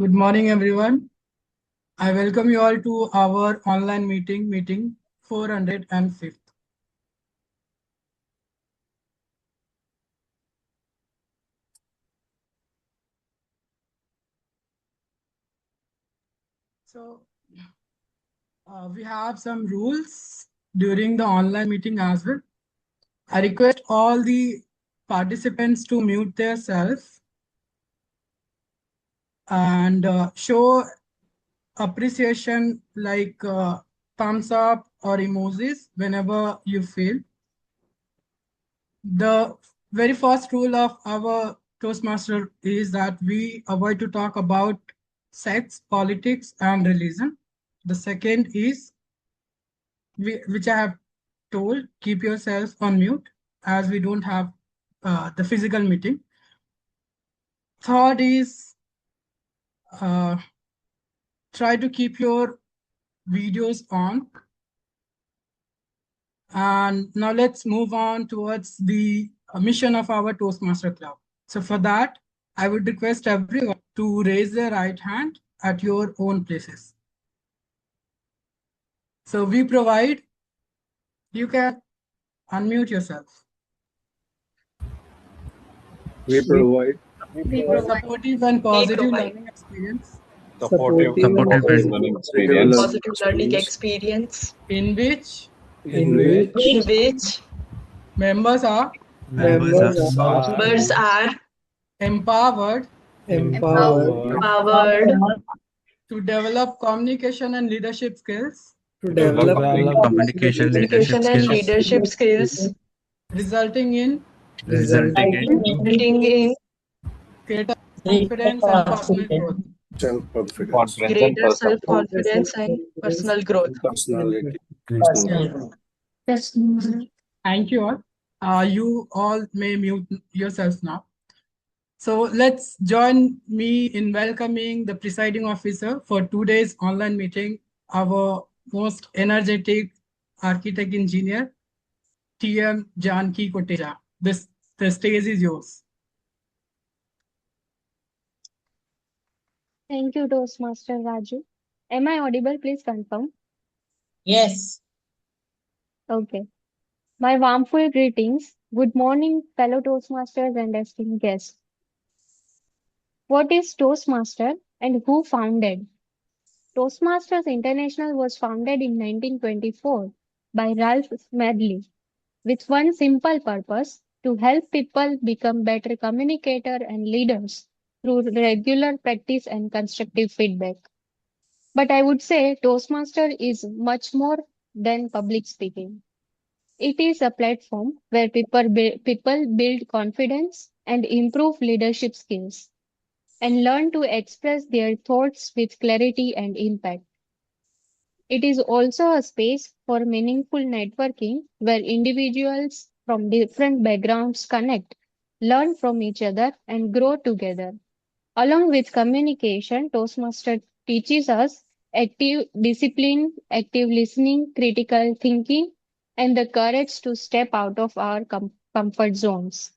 Good morning, everyone. I welcome you all to our online meeting 405th. So, we have some rules during the online meeting as well. I request all the participants to mute themselves and show appreciation like thumbs up or emojis whenever you feel. The very first rule of our Toastmaster is that we avoid to talk about sex, politics, and religion. The second is, which I have told, keep yourself on mute as we don't have the physical meeting. Third is, uh, try to keep your videos on. And now let's move on towards the mission of our Toastmaster Club. So for that, I would request everyone to raise their right hand at your own places. So we provide, you can unmute yourself. We provide Supportive and positive learning experience supportive and Supportive learning positive learning experience in which in which members are members are members are empowered empowered to develop communication and leadership skills, to develop communication leadership communication skills, leadership skills, resulting in resulting in resulting in greater confidence and personal growth. self-confidence, greater self-confidence and personal growth. personality. Thank you all. You all may mute yourselves now. So let's join me in welcoming the presiding officer for today's online meeting, our most energetic architect engineer, TM Janki Koteja. The stage is yours. Thank you, Toastmaster Raju. Am I audible? Please confirm. Yes. Okay. My warmful greetings. Good morning, fellow Toastmasters and esteemed guests. What is Toastmaster and who founded? Toastmasters International was founded in 1924 by Ralph Smedley with one simple purpose to help people become better communicators and leaders through regular practice and constructive feedback. But I would say Toastmaster is much more than public speaking. It is a platform where people build confidence and improve leadership skills and learn to express their thoughts with clarity and impact. It is also a space for meaningful networking where individuals from different backgrounds connect, learn from each other, and grow together. Along with communication, Toastmaster teaches us active discipline, active listening, critical thinking, and the courage to step out of our comfort zones.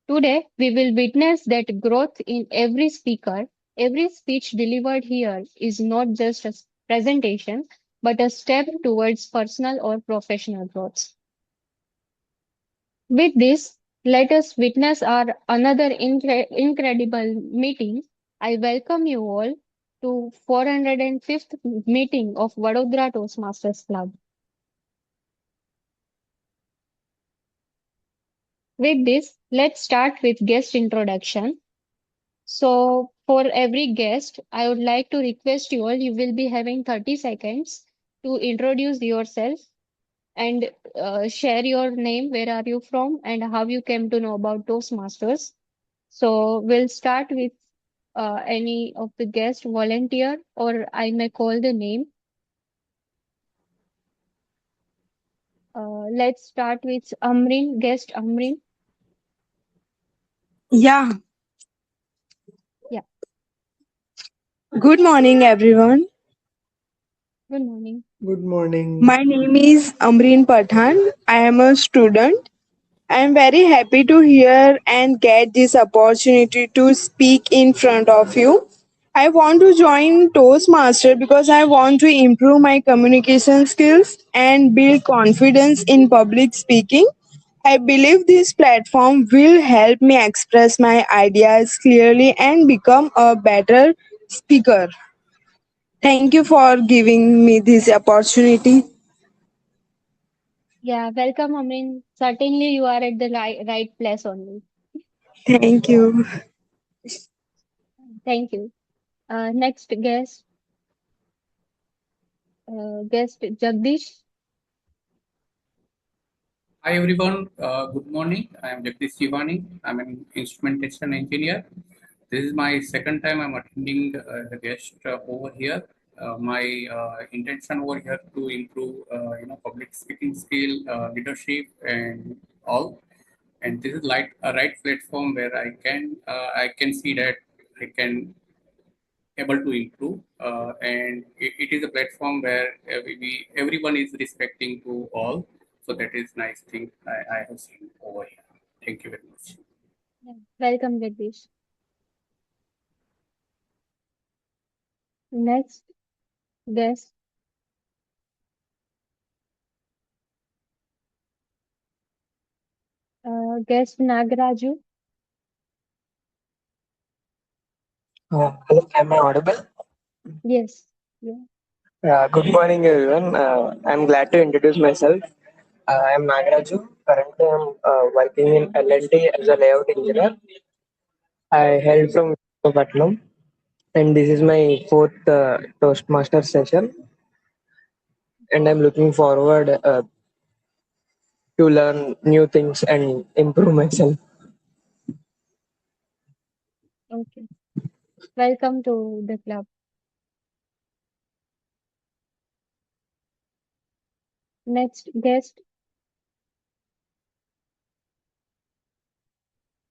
Today, we will witness that growth in every speaker. Every speech delivered here is not just a presentation, but a step towards personal or professional growth. With this, let us witness our another incredible meeting. I welcome you all to 405th meeting of Vadodara Toastmasters Club. With this, let's start with guest introduction. So for every guest, I would like to request you all, you will be having 30 seconds to introduce yourself and share your name, where are you from, and how you came to know about Toastmasters. So we'll start with any of the guest volunteer, or I may call the name. Let's start with Amrin, guest Amrin. Yeah, Yeah, good morning, everyone. good morning. Good morning. My name is Amreen Pathan. I am a student. I am very happy to hear and get this opportunity to speak in front of you. I want to join Toastmaster because I want to improve my communication skills and build confidence in public speaking. I believe this platform will help me express my ideas clearly and become a better speaker. Thank you for giving me this opportunity. Yeah, welcome, Amrin. Certainly, you are at the right place only. Thank you. Thank you. Next guest Jagdish. Hi everyone, good morning. I am Jagdish Shivani. I'm an instrumentation engineer. This is my second time I'm attending the guest over here. My intention over here to improve, public speaking skill, leadership, and all. And this is like a right platform where I can see that I can able to improve, and it is a platform where everyone is respecting to all, so that is nice thing I have seen over here. Thank you very much. Yeah. Welcome, Jagdish. Next guest, guest Nagaraju. Hello, am I audible? Yes. Yeah. Good morning, everyone. I'm glad to introduce myself. I'm Nagaraju. Currently, I'm working in L&T as a layout engineer. I hail from Visakhapatnam, and this is my fourth Toastmaster session. And I'm looking forward to learn new things and improve myself. Okay. Welcome to the club. Next guest,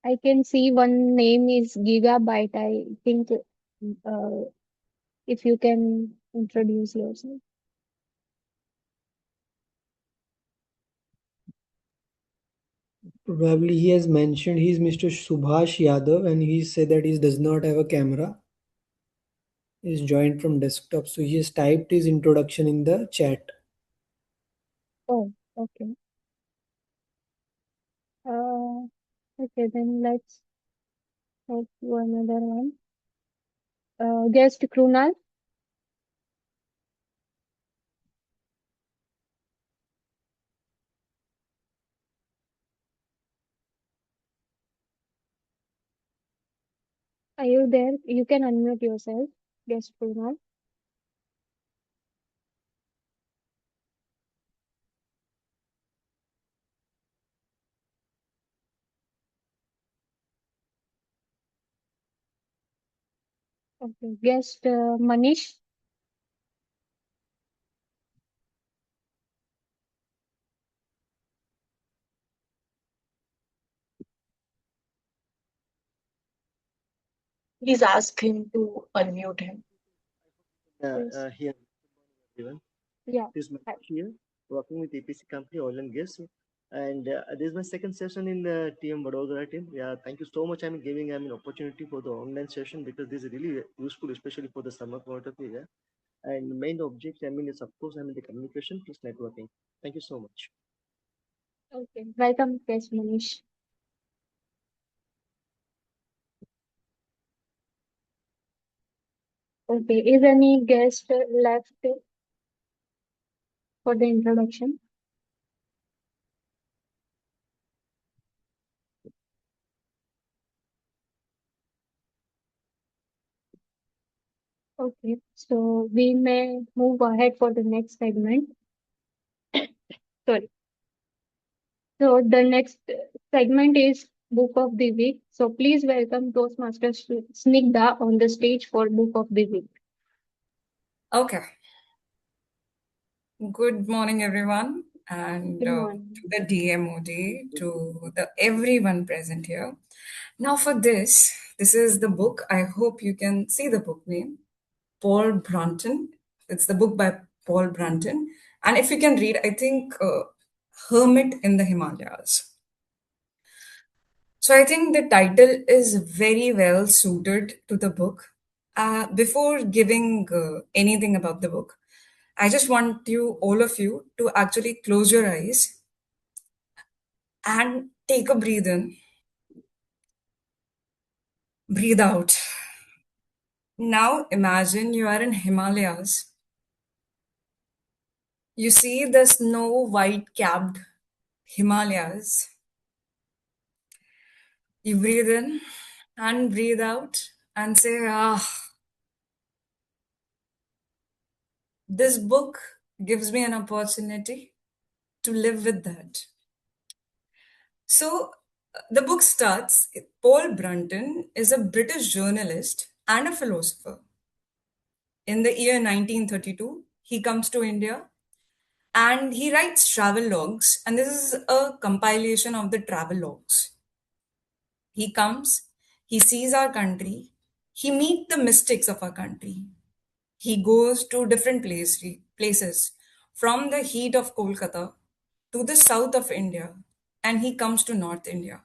I can see one name is Gigabyte. I think if you can introduce yourself. Probably he has mentioned he's Mr. Subhash Yadav and he said that he does not have a camera. He's joined from desktop. So he has typed his introduction in the chat. Oh, okay. Okay, then let's move to another one. Guest Krunal. Are you there? You can unmute yourself. Guest Krunal. Okay. Guest Manish. Please ask him to unmute him. Yes. Here, everyone. Yeah. This is Hi. Manish here, working with APC company Oil and Gas. And this is my second session in the TM Vadodara team. Yeah, thank you so much. I'm giving an opportunity for the online session because this is really useful, especially for the summer point of view. Yeah? And main object, is of course, the communication plus networking. Thank you so much. Okay. Welcome, guest Manish. Okay. Is any guest left for the introduction? Okay. So we may move ahead for the next segment. Sorry. So the next segment is Book of the Week. So please welcome Toastmaster Snigdha on the stage for Book of the Week. Okay. Good morning, everyone, and Good to morning. the DMOD, to the everyone present here. Now, for this is the book. I hope you can see the book name, Paul Brunton. It's the book by Paul Brunton, and if you can read, I think Hermit in the Himalayas. So I think the title is very well suited to the book. Before giving anything about the book, I just want you, all of you, to actually close your eyes and take a breathe in, breathe out. Now imagine you are in Himalayas. You see the snow white capped Himalayas. You breathe in and breathe out and say, ah, this book gives me an opportunity to live with that. So the book starts. Paul Brunton is a British journalist and a philosopher. In the year 1932, he comes to India and he writes travel logs. And this is a compilation of the travel logs. He comes, he sees our country, he meets the mystics of our country. He goes to different places from the heat of Kolkata to the south of India, and he comes to North India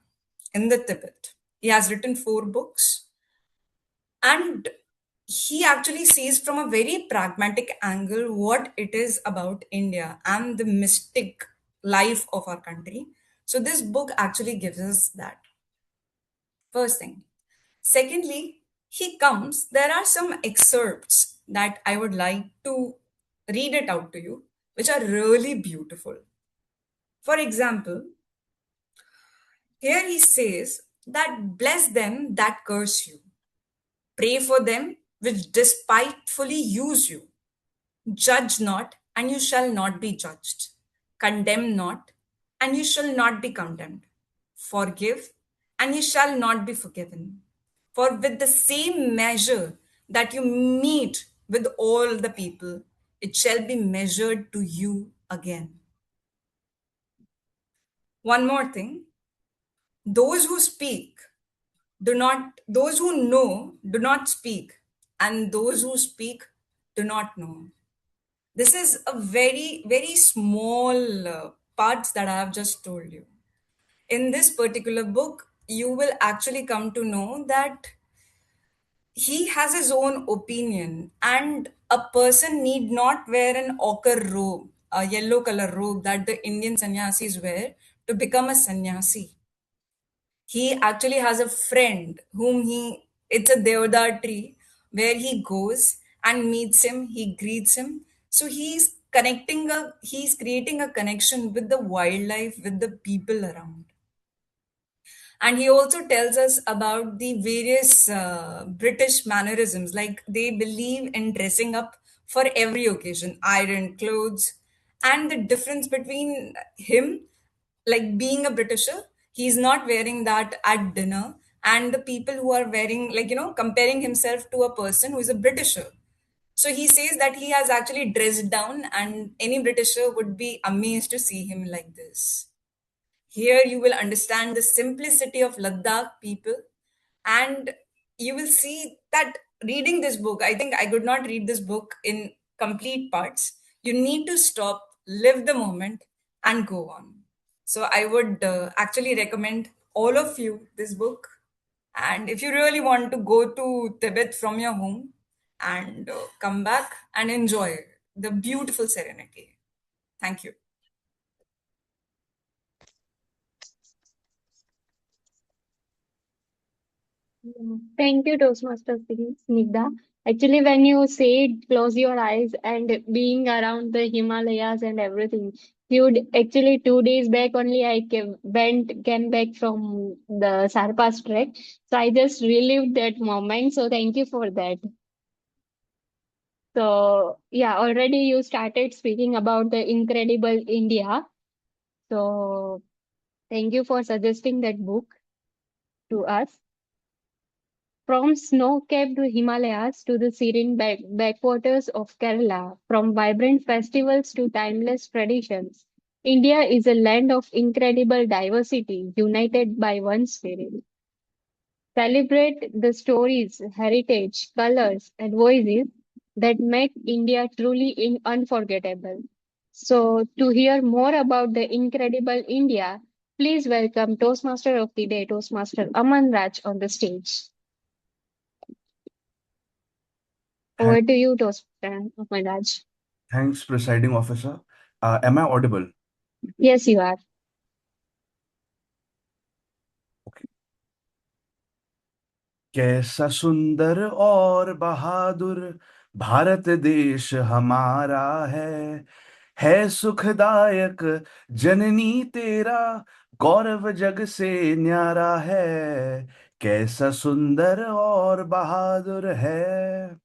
in the Tibet. He has written 4 books, and he actually sees from a very pragmatic angle what it is about India and the mystic life of our country. So, this book actually gives us that. First thing. Secondly, he comes, there are some excerpts that I would like to read it out to you, which are really beautiful. For example, here he says that bless them that curse you, pray for them which despitefully use you, judge not, and you shall not be judged, condemn not, and you shall not be condemned, forgive, and you shall not be forgiven. For with the same measure that you meet with all the people, it shall be measured to you again. One more thing, those who speak those who know do not speak, and those who speak do not know. This is a very, very small parts that I have just told you. In this particular book, you will actually come to know that he has his own opinion, and a person need not wear an ochre robe, a yellow color robe that the Indian sannyasis wear to become a sannyasi. He actually has a friend whom it's a deodar tree where he goes and meets him, he greets him. So he's creating a connection with the wildlife, with the people around. And he also tells us about the various British mannerisms, like they believe in dressing up for every occasion, iron clothes, and the difference between him, like being a Britisher, he's not wearing that at dinner, and the people who are wearing, like, comparing himself to a person who is a Britisher. So he says that he has actually dressed down, and any Britisher would be amazed to see him like this. Here you will understand the simplicity of Ladakh people, and you will see that reading this book, I think I could not read this book in complete parts. You need to stop, live the moment, and go on. So I would actually recommend all of you this book. And if you really want to go to Tibet from your home and come back and enjoy the beautiful serenity. Thank you. Thank you, Toastmaster Snigdha. Actually, when you say close your eyes and being around the Himalayas and everything, actually 2 days back only came back from the Sarpas trek. So I just relived that moment. So thank you for that. So yeah, already you started speaking about the incredible India. So thank you for suggesting that book to us. From snow-capped Himalayas to the serene backwaters of Kerala, from vibrant festivals to timeless traditions, India is a land of incredible diversity, united by one spirit. Celebrate the stories, heritage, colors, and voices that make India truly unforgettable. So, to hear more about the incredible India, please welcome Toastmaster of the Day, Toastmaster Aman Raj, on the stage. Over to you, Toastmaster Maharaj. Thanks, presiding officer. Am I audible? Yes, you are. Okay. कैसा सुंदर और बहादुर भारत देश हमारा है सुखदायक जननी तेरा गौरव जग से न्यारा है कैसा सुंदर और बहादुर है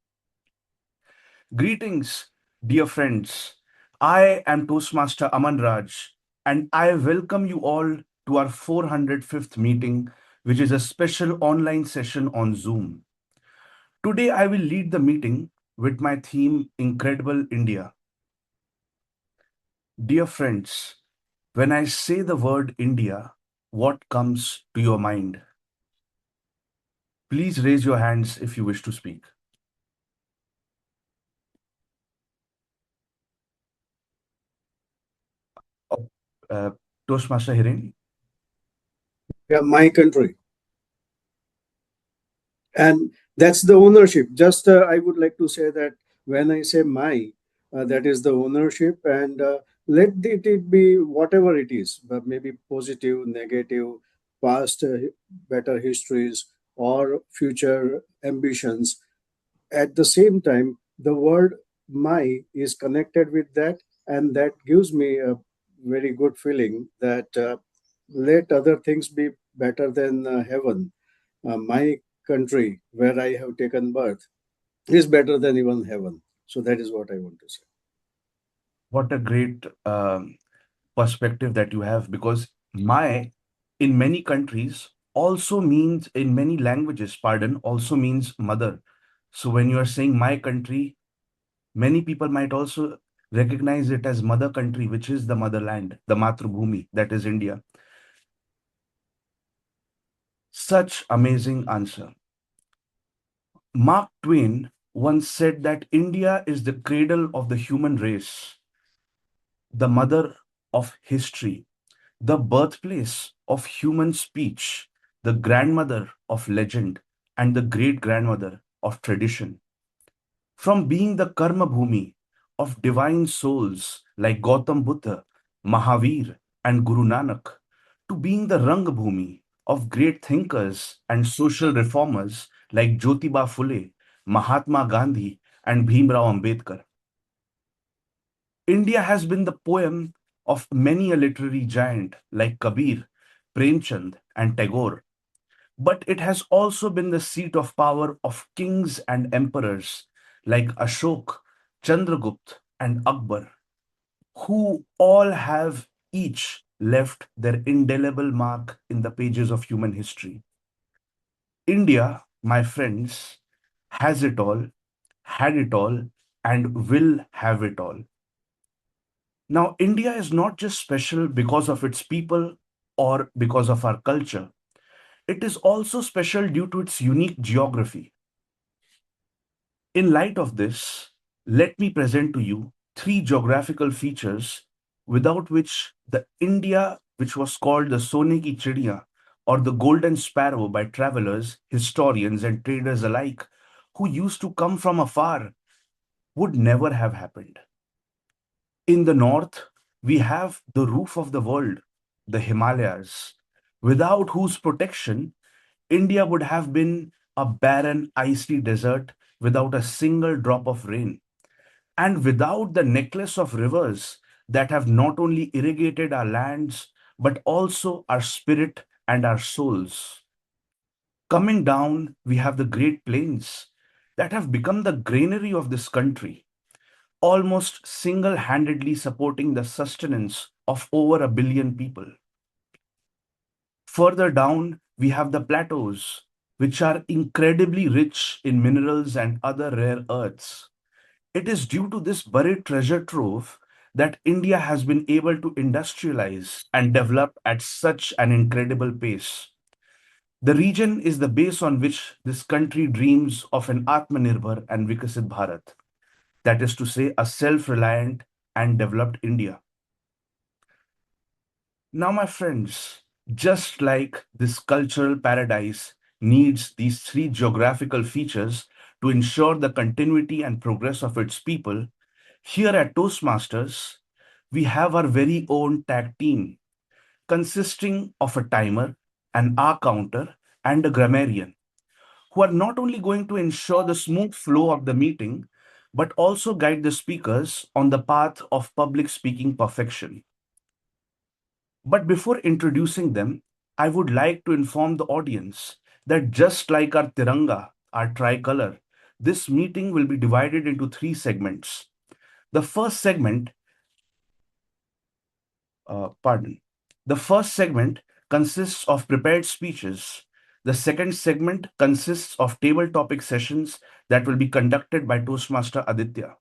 Greetings, dear friends. I am Toastmaster Aman Raj, and I welcome you all to our 405th meeting, which is a special online session on Zoom. Today, I will lead the meeting with my theme Incredible India. Dear friends, when I say the word India, what comes to your mind? Please raise your hands if you wish to speak. Oh, Toastmaster Hiren. Yeah, my country. And that's the ownership. Just I would like to say that when I say my, that is the ownership, and let it be whatever it is, but maybe positive, negative, past better histories, or future ambitions. At the same time, the word my is connected with that, and that gives me a very good feeling that let other things be better than heaven. My country, where I have taken birth, is better than even heaven. So that is what I want to say. What a great perspective that you have, because my in many countries also means, in many languages, pardon, also means mother. So when you are saying my country, many people might also recognize it as mother country, which is the motherland, the Matrubhumi, that is India. Such amazing answer. Mark Twain once said that India is the cradle of the human race, the mother of history, the birthplace of human speech, the grandmother of legend, and the great grandmother of tradition. From being the Karma Bhumi of divine souls like Gautam Buddha, Mahavir, and Guru Nanak, to being the Rang Bhumi of great thinkers and social reformers like Jyotiba Phule, Mahatma Gandhi, and Bhimrao Ambedkar. India has been the poem of many a literary giant like Kabir, Premchand, and Tagore, but it has also been the seat of power of kings and emperors like Ashok, Chandragupta, and Akbar, who all have each left their indelible mark in the pages of human history. India, my friends, has it all, had it all, and will have it all. Now, India is not just special because of its people or because of our culture. It is also special due to its unique geography. In light of this, let me present to you three geographical features without which the India, which was called the Sone ki Chidiya or the Golden Sparrow by travelers, historians, and traders alike, who used to come from afar, would never have happened. In the north, we have the roof of the world, the Himalayas, without whose protection India would have been a barren, icy desert without a single drop of rain, and without the necklace of rivers that have not only irrigated our lands, but also our spirit and our souls. Coming down, we have the Great Plains that have become the granary of this country, almost single handedly supporting the sustenance of over a billion people. Further down, we have the plateaus, which are incredibly rich in minerals and other rare earths. It is due to this buried treasure trove that India has been able to industrialize and develop at such an incredible pace. The region is the base on which this country dreams of an Atmanirbhar and Vikasit Bharat, that is to say, a self reliant and developed India. Now, my friends, just like this cultural paradise needs these three geographical features to ensure the continuity and progress of its people, here at Toastmasters, we have our very own tag team consisting of a timer, an hour counter, and a grammarian, who are not only going to ensure the smooth flow of the meeting, but also guide the speakers on the path of public speaking perfection. But before introducing them, I would like to inform the audience that just like our Tiranga, our tricolor, this meeting will be divided into 3 segments. The first segment, pardon, the first segment consists of prepared speeches. The second segment consists of table topic sessions that will be conducted by Toastmaster Aditya.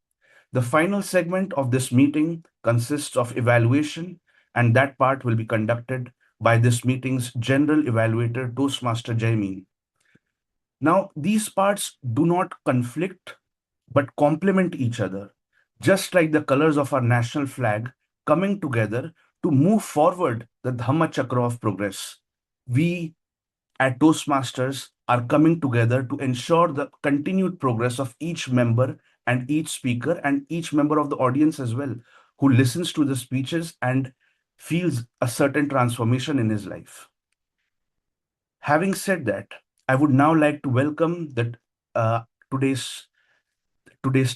The final segment of this meeting consists of evaluation, and that part will be conducted by this meeting's general evaluator, Toastmaster Jaimeen. Now, these parts do not conflict but complement each other, just like the colors of our national flag coming together to move forward the Dhamma Chakra of progress. We at Toastmasters are coming together to ensure the continued progress of each member and each speaker and each member of the audience as well, who listens to the speeches and feels a certain transformation in his life. Having said that, I would now like to welcome today's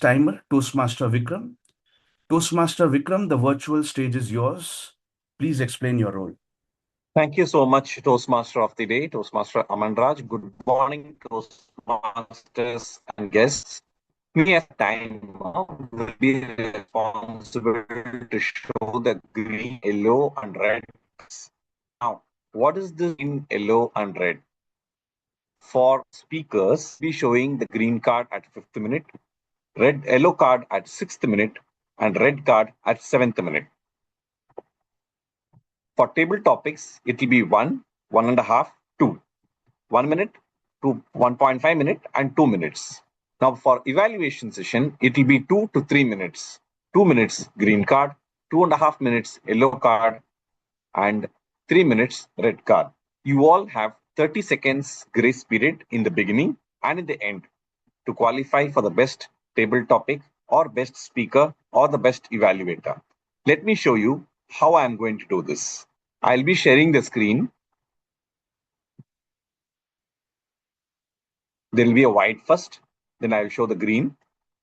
timer, Toastmaster Vikram. Toastmaster Vikram, the virtual stage is yours. Please explain your role. Thank you so much, Toastmaster of the Day, Toastmaster Amanraj. Good morning, Toastmasters and guests. Me as a timer will be responsible to show the green, yellow, and red cards. Now, what is the green, yellow, and red? For speakers, be showing the green card at 5th minute, yellow card at 6th minute, and red card at 7th minute. For table topics, it will be 1, 1.5, 2. 1 minute to 1.5 minute and 2 minutes. Now for evaluation session, it will be 2 to 3 minutes. 2 minutes green card, 2.5 minutes yellow card, and 3 minutes red card. You all have 30 seconds grace period in the beginning and in the end to qualify for the best table topic or best speaker or the best evaluator. Let me show you how I am going to do this. I'll be sharing the screen. There will be a white first, then I will show the green,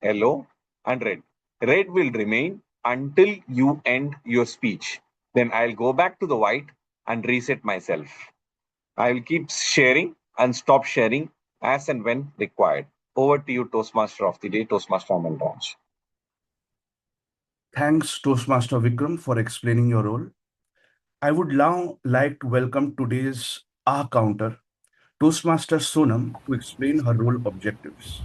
yellow, and red. Red will remain until you end your speech. Then I'll go back to the white and reset myself. I will keep sharing and stop sharing as and when required. Over to you, Toastmaster of the Day, Toastmaster Aman Raj. Thanks, Toastmaster Vikram, for explaining your role. I would now like to welcome today's R counter, Toastmaster Sonam, to explain her role objectives.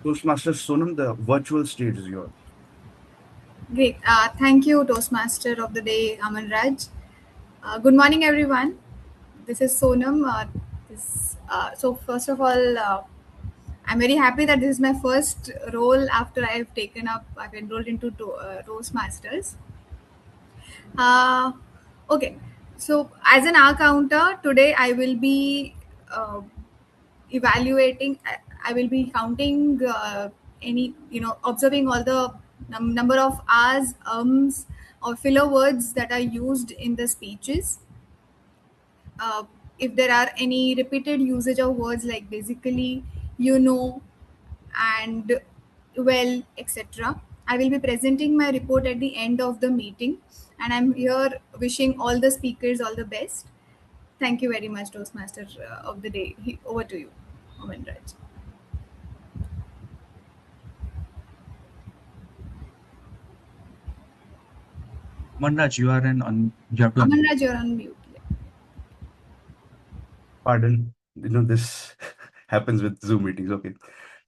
Toastmaster Sonam, the virtual stage is yours. Great. Thank you, Toastmaster of the Day, Aman Raj. Good morning, everyone. This is Sonam. So first of all, I'm very happy that this is my first role after I've enrolled into Toastmasters. Okay. So as an hour counter, today I will be evaluating. I will be counting observing all the number of hours, or filler words that are used in the speeches. If there are any repeated usage of words like basically, and well, etc. I will be presenting my report at the end of the meeting, and I'm here wishing all the speakers all the best. Thank you very much, Toastmaster of the Day. Over to you, Oman Raj. Manraj, you have to Aman unmute. Raj, you're on mute. Pardon, this happens with Zoom meetings. Okay.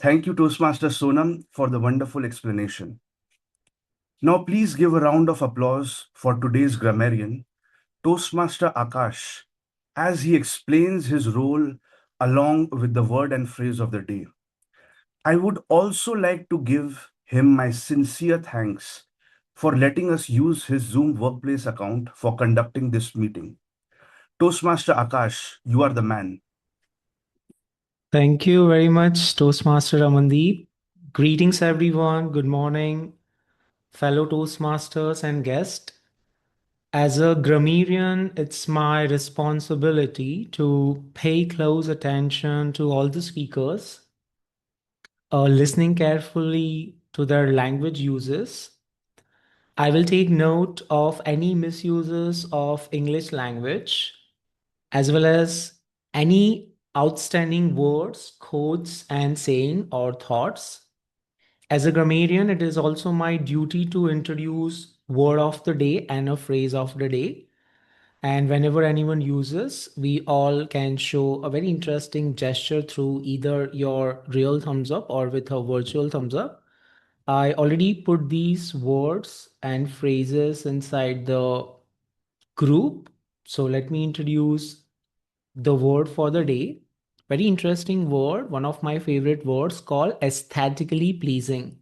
Thank you, Toastmaster Sonam, for the wonderful explanation. Now, please give a round of applause for today's grammarian, Toastmaster Akash, as he explains his role along with the word and phrase of the day. I would also like to give him my sincere thanks for letting us use his Zoom workplace account for conducting this meeting. Toastmaster Akash, you are the man. Thank you very much, Toastmaster Amandeep. Greetings, everyone. Good morning, fellow Toastmasters and guests. As a grammarian, it's my responsibility to pay close attention to all the speakers, listening carefully to their language uses. I will take note of any misuses of English language, as well as any outstanding words, quotes, and saying or thoughts. As a grammarian, it is also my duty to introduce word of the day and a phrase of the day. And whenever anyone uses, we all can show a very interesting gesture through either your real thumbs up or with a virtual thumbs up. I already put these words and phrases inside the group. So let me introduce the word for the day. Very interesting word, one of my favorite words called aesthetically pleasing.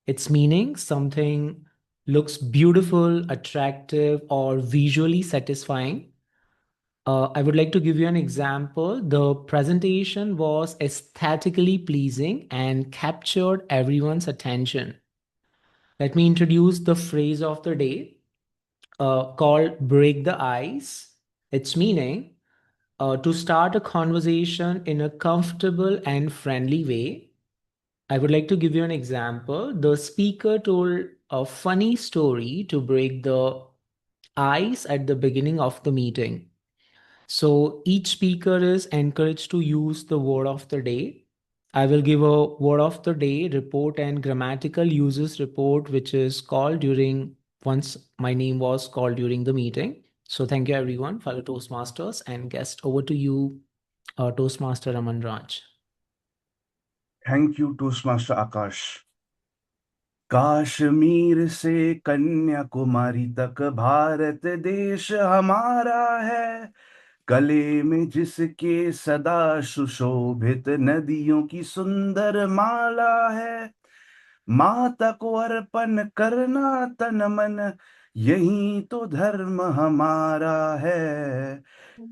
Its meaning something looks beautiful, attractive, or visually satisfying. I would like to give you an example. The presentation was aesthetically pleasing and captured everyone's attention. Let me introduce the phrase of the day called break the ice. Its meaning to start a conversation in a comfortable and friendly way. I would like to give you an example. The speaker told a funny story to break the ice at the beginning of the meeting. So each speaker is encouraged to use the word of the day. I will give a word of the day report and grammatical uses report, which is called during once my name was called during the meeting. So thank you everyone, fellow Toastmasters and guest. Over to you, Toastmaster Raman Raj. Thank you, Toastmaster Akash. Kashmir से कन्याकुमारी तक भारत देश हमारा है, गले में जिसके सदा सुशोभित नदियों की सुंदर माला है, माता को अर्पण करना तन मन, यही तो धर्म हमारा है,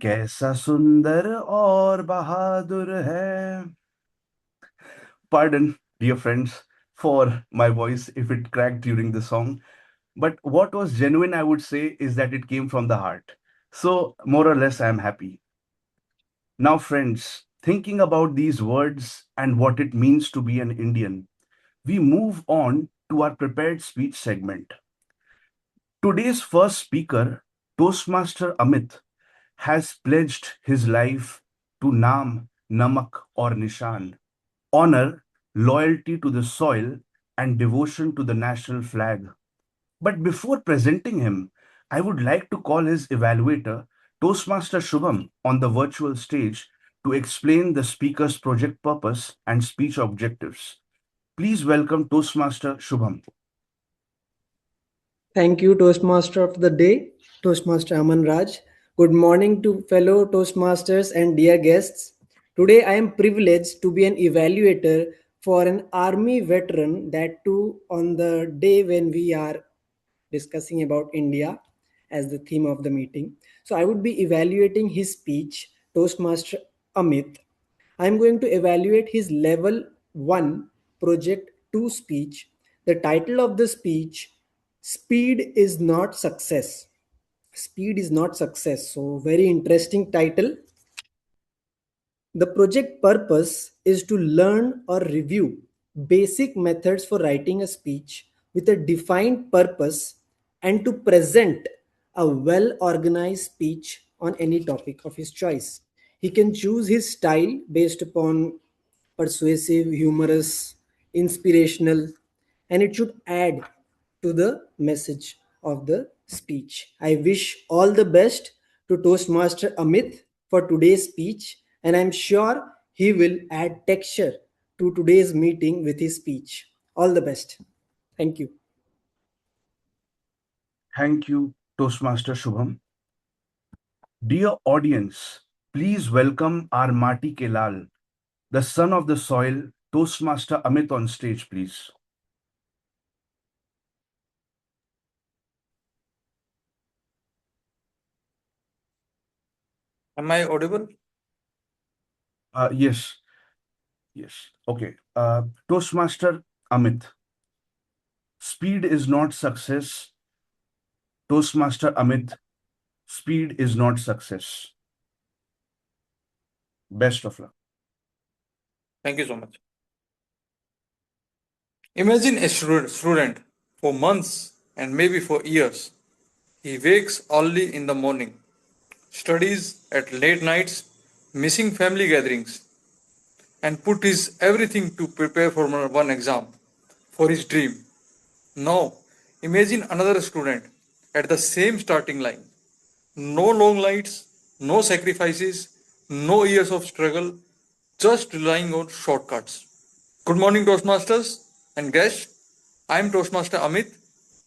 कैसा सुंदर और बहादुर है. Pardon, dear friends, for my voice if it cracked during the song. But what was genuine, I would say, is that it came from the heart. So, more or less, I'm happy. Now, friends, thinking about these words and what it means to be an Indian, we move on to our prepared speech segment. Today's first speaker, Toastmaster Amit, has pledged his life to Naam, Namak, or Nishan, honor, loyalty to the soil, and devotion to the national flag. But before presenting him, I would like to call his evaluator, Toastmaster Shubham, on the virtual stage to explain the speaker's project purpose and speech objectives. Please welcome Toastmaster Shubham. Thank you, Toastmaster of the Day, Toastmaster Aman Raj. Good morning to fellow Toastmasters and dear guests. Today, I am privileged to be an evaluator for an army veteran, that too on the day when we are discussing about India as the theme of the meeting. So, I would be evaluating his speech, Toastmaster Amit. I am going to evaluate his level 1 project 2 speech. The title of the speech, Speed is Not Success. Speed is Not Success. So, very interesting title. The project purpose is to learn or review basic methods for writing a speech with a defined purpose and to present a well organized speech on any topic of his choice. He can choose his style based upon persuasive, humorous, inspirational, and it should add to the message of the speech. I wish all the best to Toastmaster Amit for today's speech, and I'm sure he will add texture to today's meeting with his speech. All the best. Thank you. Thank you, Toastmaster Shubham. Dear audience, please welcome our Mati Kelal, the son of the soil, Toastmaster Amit on stage, please. Am I audible? Yes. Yes. Okay. Toastmaster Amit. Speed is not success. Toastmaster Amit. Speed is not success. Best of luck. Thank you so much. Imagine a student for months and maybe for years. He wakes early in the morning, studies at late nights, missing family gatherings, and put his everything to prepare for one exam, for his dream. Now, imagine another student at the same starting line. No long nights, no sacrifices, no years of struggle, just relying on shortcuts. Good morning, Toastmasters and guests. I am Toastmaster Amit,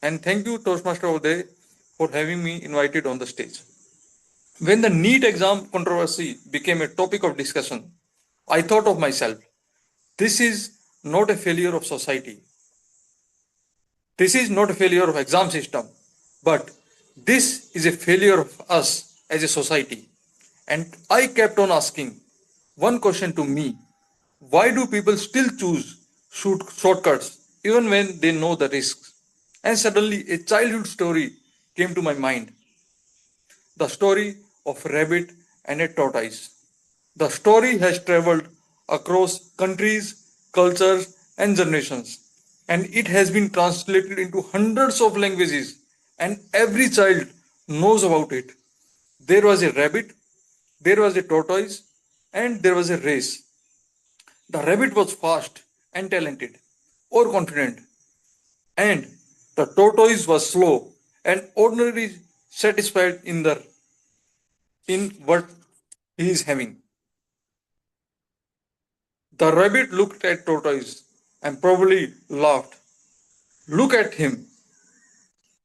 and thank you, Toastmaster Uday, for having me invited on the stage. When the NEET exam controversy became a topic of discussion, I thought of myself, this is not a failure of society. This is not a failure of exam system, but this is a failure of us as a society. And I kept on asking one question to me: why do people still choose shortcuts even when they know the risks? And suddenly a childhood story came to my mind: the story of rabbit and a tortoise. The story has traveled across countries, cultures, and generations, and it has been translated into hundreds of languages, and every child knows about it. There was a rabbit, there was a tortoise, and there was a race. The rabbit was fast and talented, or confident, and the tortoise was slow and ordinarily satisfied in what he is having. The rabbit looked at tortoise and probably laughed. Look at him.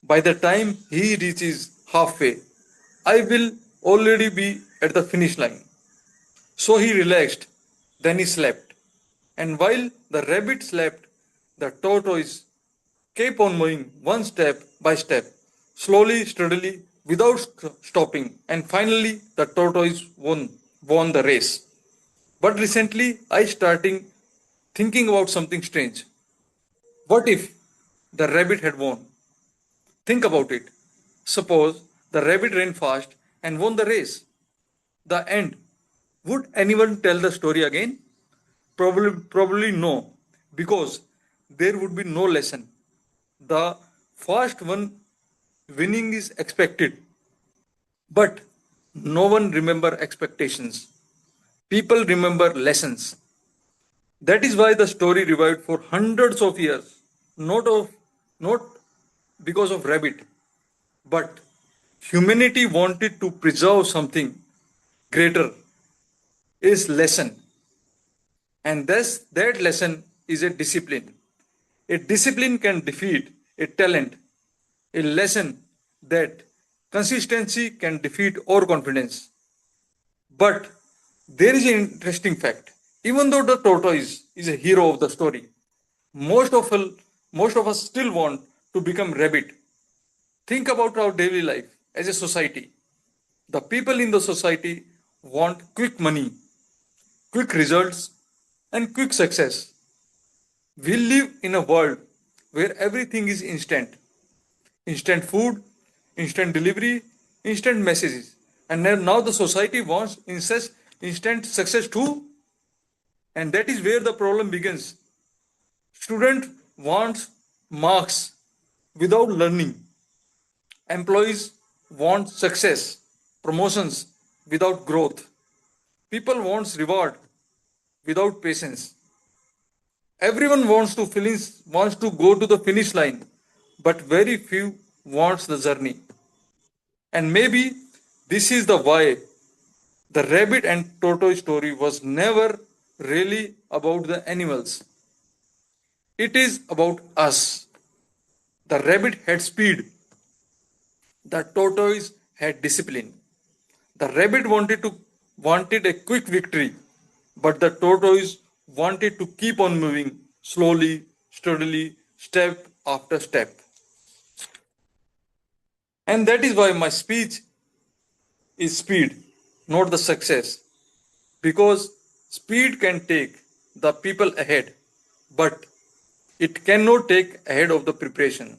By the time he reaches halfway, I will already be at the finish line. So he relaxed. Then he slept. And while the rabbit slept, the tortoise kept on moving one step by step, slowly, steadily, without stopping. And finally, the tortoise won the race. But recently, I started thinking about something strange. What if the rabbit had won? Think about it. Suppose the rabbit ran fast and won the race. The end. Would anyone tell the story again? Probably no, because there would be no lesson. The fast one winning is expected, but no one remember expectations. People remember lessons. That is why the story revived for hundreds of years, not of not because of rabbit, but humanity wanted to preserve something greater, is lesson. And thus that lesson is a discipline. A discipline can defeat a talent. A lesson that consistency can defeat overconfidence. But there is an interesting fact. Even though the tortoise is a hero of the story, most of, most of us still want to become rabbit. Think about our daily life as a society. The people in the society want quick money, quick results, and quick success. We live in a world where everything is instant: instant food, instant delivery, instant messages. And now the society wants instant success too. And that is where the problem begins. Student wants marks without learning. Employees want success, promotions without growth. People wants reward without patience. Everyone wants to go to the finish line, but very few wants the journey. And maybe this is the why the rabbit and tortoise story was never really about the animals. It is about us. The rabbit had speed, the tortoise had discipline. The rabbit wanted a quick victory, but the tortoise wanted to keep on moving slowly, steadily, step after step. And that is why my speech is speed, not the success. Because speed can take the people ahead, but it cannot take ahead of the preparation.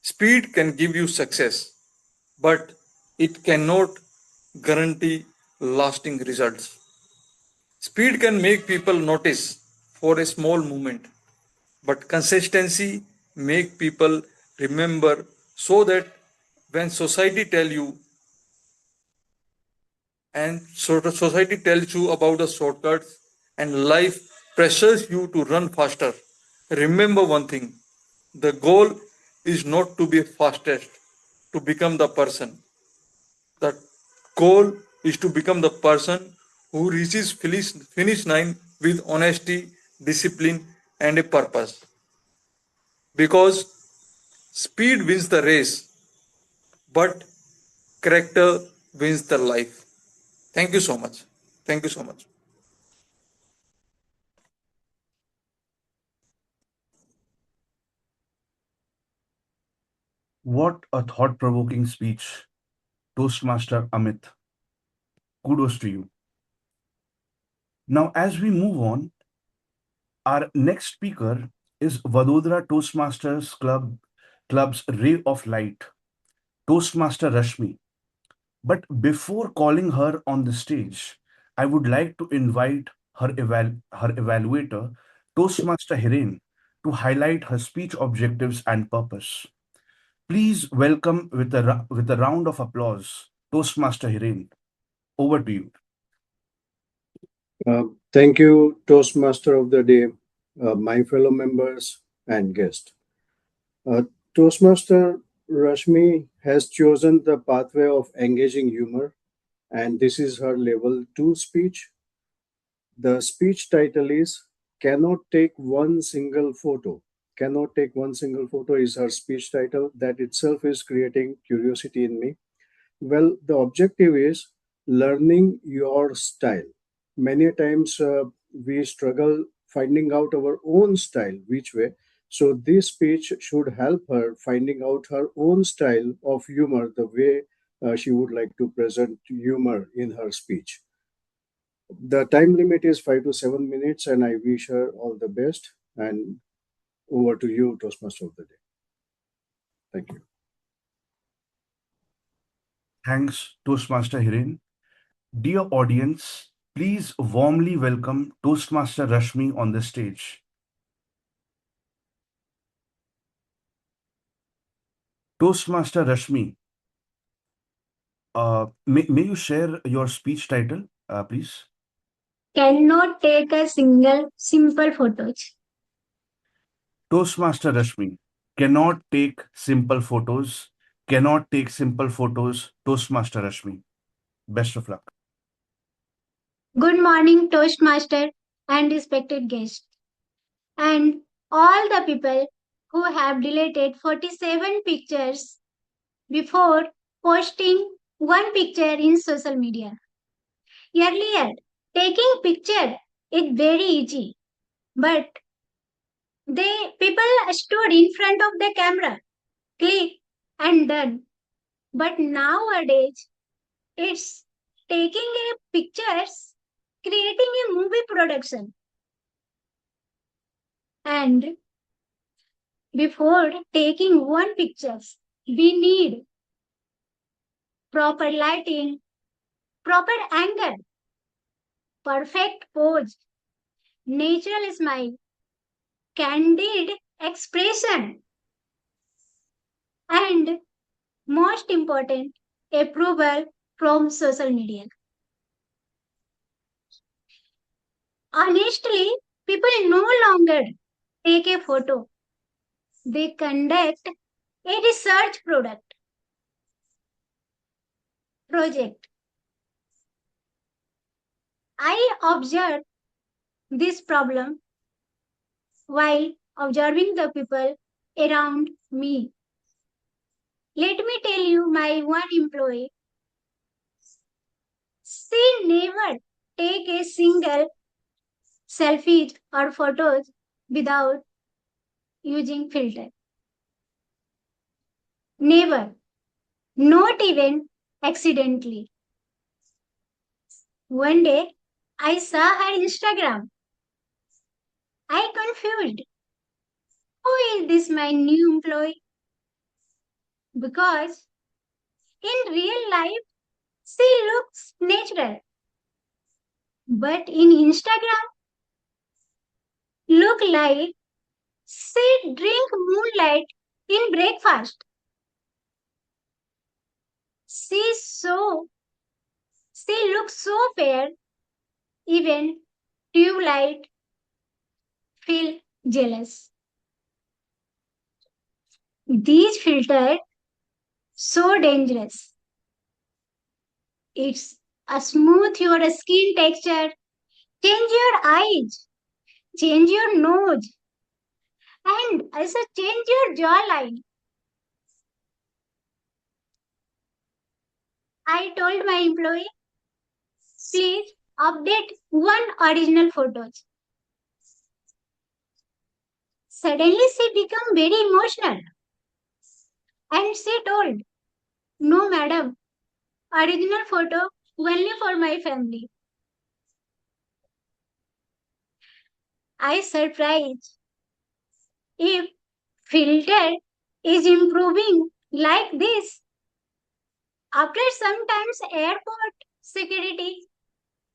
Speed can give you success, but it cannot guarantee lasting results. Speed can make people notice for a small moment, but consistency make people remember, so that when society tell you and sort of society tells you about the shortcuts and life pressures you to run faster, remember one thing: the goal is not to be fastest, to become the person. The goal is to become the person who reaches finish line with honesty, discipline, and a purpose. Because speed wins the race, but character wins the life. Thank you so much. Thank you so much. What a thought provoking speech, Toastmaster Amit. Kudos to you. Now, as we move on, our next speaker is Vadodara Toastmasters Club's Ray of Light, Toastmaster Rashmi. But before calling her on the stage, I would like to invite her evaluator, Toastmaster Hiren, to highlight her speech objectives and purpose. Please welcome with a round of applause, Toastmaster Hiren. Over to you. Thank you, Toastmaster of the Day, my fellow members and guests. Toastmaster Rashmi has chosen the pathway of engaging humor, and this is her level 2 speech. The speech title is Cannot Take One Single Photo. Cannot Take One Single Photo is her speech title. That itself is creating curiosity in me. Well, the objective is learning your style. Many times we struggle finding out our own style, which way. So this speech should help her finding out her own style of humor, the way she would like to present humor in her speech. The time limit is 5 to 7 minutes, and I wish her all the best. And over to you, Toastmaster of the Day. Thank you. Thanks, Toastmaster Hiren. Dear audience, please warmly welcome Toastmaster Rashmi on the stage. Toastmaster Rashmi, may you share your speech title, please? Cannot take a single simple photos. Toastmaster Rashmi, cannot take simple photos. Cannot take simple photos. Toastmaster Rashmi. Best of luck. Good morning, Toastmaster and respected guests, and all the people who have deleted 47 pictures before posting one picture in social media. Earlier, taking picture is very easy, but people stood in front of the camera, click and done. But nowadays, it's taking a pictures, creating a movie production. And before taking one pictures, we need proper lighting, proper angle, perfect pose, natural smile, candid expression, and most important, approval from social media. Honestly, people no longer take a photo. They conduct a research project. I observed this problem while observing the people around me. Let me tell you my one employee. She never take a single selfie or photos without using filter. Never. Not even accidentally. One day I saw her Instagram I confused. Who is this my new employee? Because in real life, she looks natural. But in Instagram, look like she drink moonlight in breakfast. She's so She looks so fair, even tube light feel jealous. These filters so dangerous. It's a smooth your skin texture, change your eyes, change your nose, and also change your jawline. I told my employee, please update one original photos. Suddenly she became very emotional and she told, no madam, original photo only for my family. I surprised. If filter is improving like this, after sometimes airport security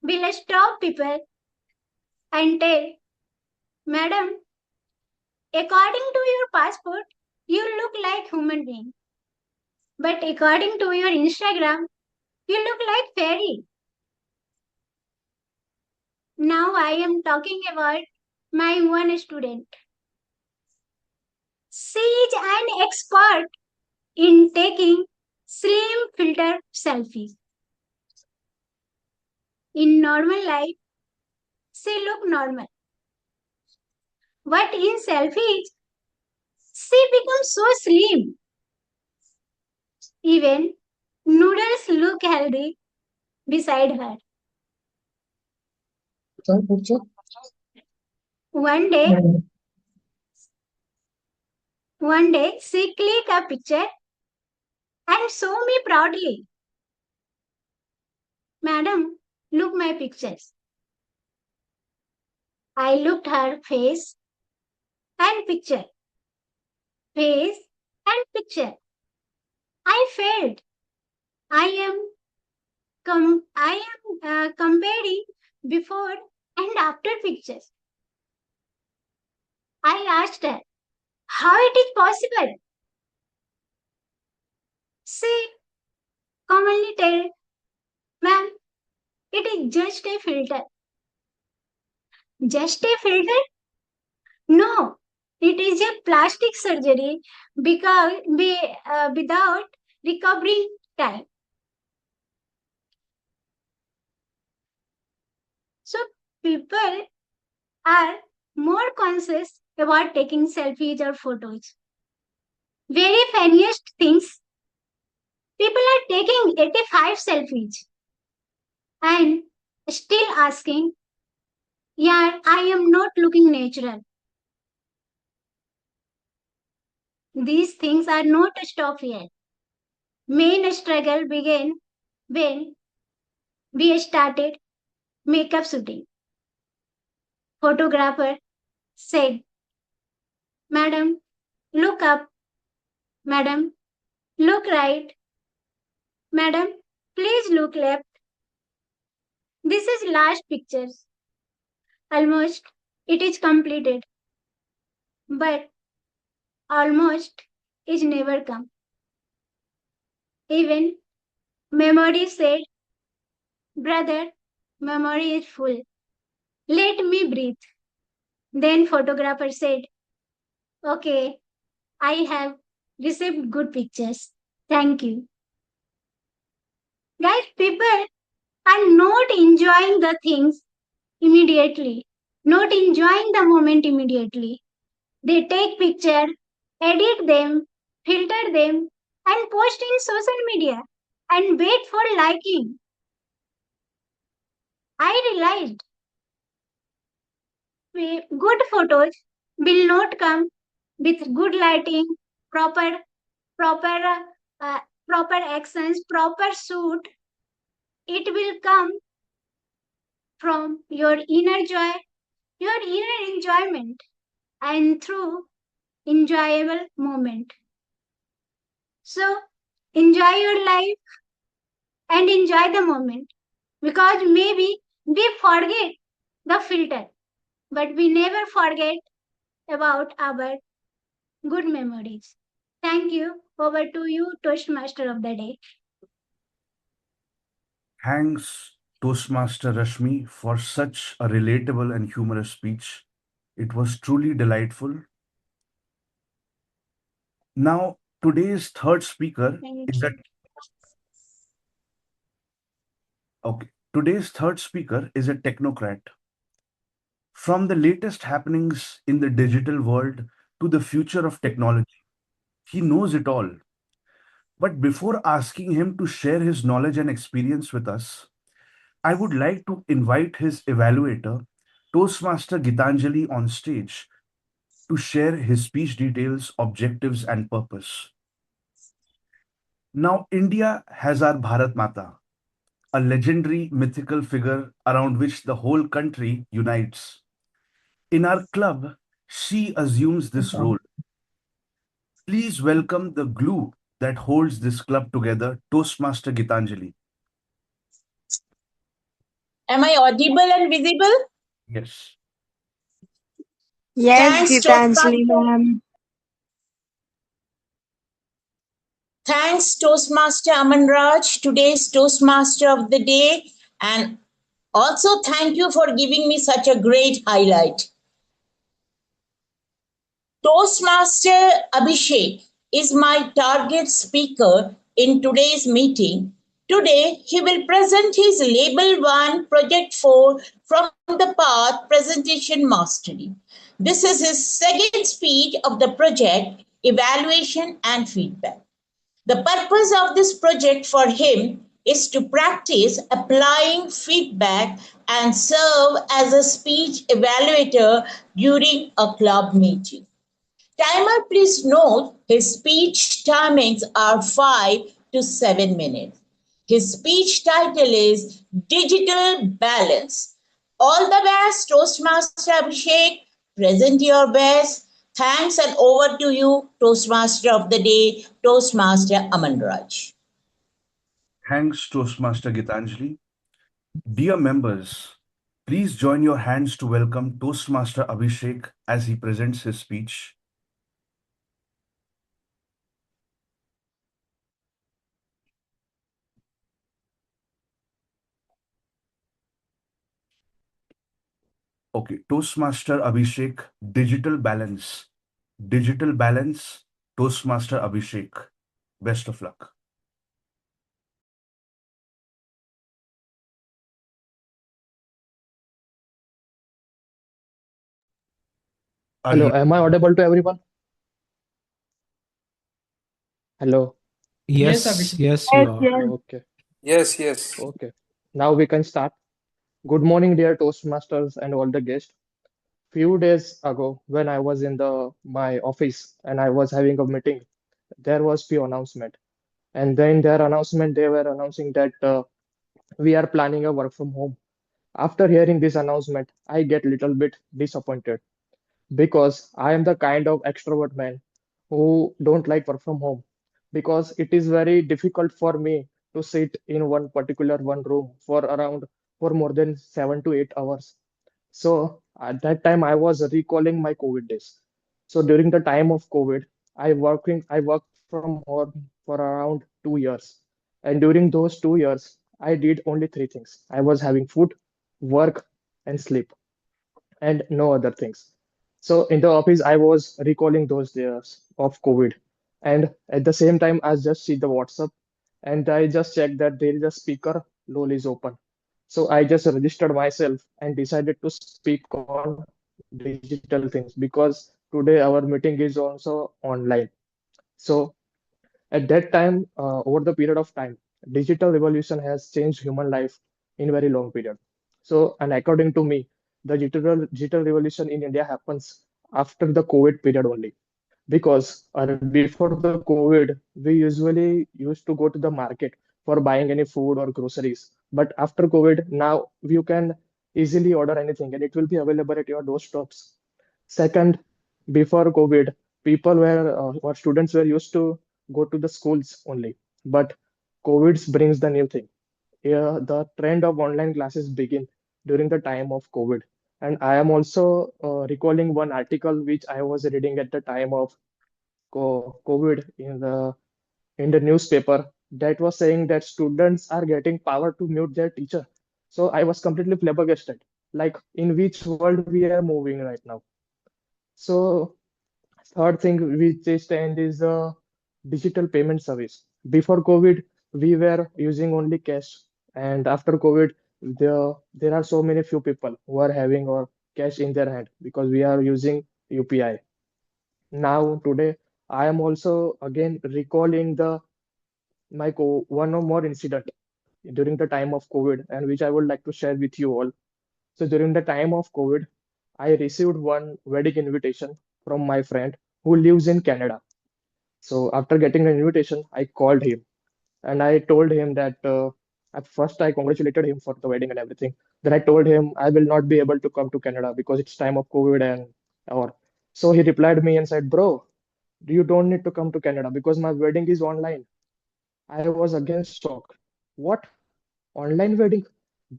will stop people and tell, Madam, according to your passport, you look like human being. But according to your Instagram, you look like fairy. Now I am talking about my one student. She is an expert in taking slim filter selfies. In normal life, she look normal. But in selfies, she becomes so slim. Even noodles look healthy beside her. One day, she click a picture and show me proudly. Madam, look my pictures. I looked her and picture, face and picture. I felt I am comparing before and after pictures. I asked her how it is possible. She commonly tell, ma'am, it is just a filter. Just a filter? No, it is a plastic surgery without recovering time. So people are more conscious about taking selfies or photos. Very funniest things, people are taking 85 selfies and still asking, yeah, I am not looking natural. These things are not stop yet. Main struggle began when we started makeup shooting. Photographer said, Madam, look up. Madam, look right. Madam, please look left. This is last pictures. Almost it is completed. But almost is never come. Even memory said, brother, memory is full. Let me breathe. Then photographer said, okay, I have received good pictures. Thank you. Guys, people are not enjoying the things immediately, not enjoying the moment immediately. They take picture, edit them, filter them, and post in social media and wait for liking. I realized good photos will not come with good lighting, proper, proper, uh, proper actions, proper shoot. It will come from your inner joy, your inner enjoyment and through enjoyable moment. So enjoy your life and enjoy the moment because maybe we forget the filter, but we never forget about our good memories. Thank you. Over to you, Toastmaster of the day. Thanks, Toastmaster Rashmi, for such a relatable and humorous speech. It was truly delightful. Now, today's third speaker Thank is a you. okay. Today's third speaker is a technocrat. From the latest happenings in the digital world to the future of technology, he knows it all. But before asking him to share his knowledge and experience with us, I would like to invite his evaluator, Toastmaster Gitanjali, on stage to share his speech details, objectives, and purpose. Now, India has our Bharat Mata, a legendary mythical figure around which the whole country unites. In our club, she assumes this role. Please welcome the glue that holds this club together, Toastmaster Gitanjali. Am I audible and visible? Yes. Yes, Thanks, Gitanjali Toastmaster. ma'am. Thanks, Toastmaster Aman Raj, today's Toastmaster of the day. And also, thank you for giving me such a great highlight. Toastmaster Abhishek is my target speaker in today's meeting. Today, he will present his Label 1 Project 4 from the path Presentation Mastery. This is his second speech of the project, Evaluation and Feedback. The purpose of this project for him is to practice applying feedback and serve as a speech evaluator during a club meeting. Timer, please note his speech timings are 5 to 7 minutes. His speech title is Digital Balance. All the best, Toastmaster Abhishek. Present your best. Thanks and over to you, Toastmaster of the Day, Toastmaster Aman Raj. Thanks, Toastmaster Gitanjali. Dear members, please join your hands to welcome Toastmaster Abhishek as he presents his speech. Okay, Toastmaster Abhishek, Digital Balance. Digital Balance, Toastmaster Abhishek. Best of luck. Are Hello, you am I audible to everyone? Hello. Yes, Yes, Abhishek. yes, you Yes, are. yes. Okay. Yes, yes. Okay. Now we can start. Good morning, dear Toastmasters and all the guests. Few days ago, when I was in the my office and I was having a meeting, there was few announcement. And then their announcement, they were announcing that we are planning a work from home. After hearing this announcement, I get little bit disappointed because I am the kind of extrovert man who don't like work from home because it is very difficult for me to sit in one particular one room for around for more than 7 to 8 hours. So at that time I was recalling my COVID days. So during the time of COVID, I worked from home for around 2 years. And during those 2 years, I did only three things. I was having food, work, and sleep and no other things. So in the office, I was recalling those days of COVID. And at the same time, I just see the WhatsApp and I just checked that there is a speaker, LOL is open. So I just registered myself and decided to speak on digital things because today our meeting is also online. So at that time, over the period of time, digital revolution has changed human life in very long period. So, and according to me, the digital revolution in India happens after the COVID period only. Because before the COVID, we usually used to go to the market for buying any food or groceries. But after COVID, now you can easily order anything and it will be available at your doorsteps. Second, before COVID, people were or students were used to go to the schools only. But COVID brings the new thing. Yeah, the trend of online classes begin during the time of COVID. And I am also recalling one article which I was reading at the time of COVID in the newspaper that was saying that students are getting power to mute their teacher. So I was completely flabbergasted. Like, in which world we are moving right now? So third thing which is trend is digital payment service. Before COVID, we were using only cash, and after COVID, there are so many few people who are having or cash in their hand because we are using UPI. Now today, I am also again recalling the one or more incident during the time of COVID, and which I would like to share with you all. So during the time of COVID, I received one wedding invitation from my friend who lives in Canada. So after getting an invitation, I called him and I told him that at first I congratulated him for the wedding and everything. Then I told him I will not be able to come to Canada because it's time of COVID and or so he replied me and said, "Bro, you don't need to come to Canada because my wedding is online." I was again shocked. What? Online wedding?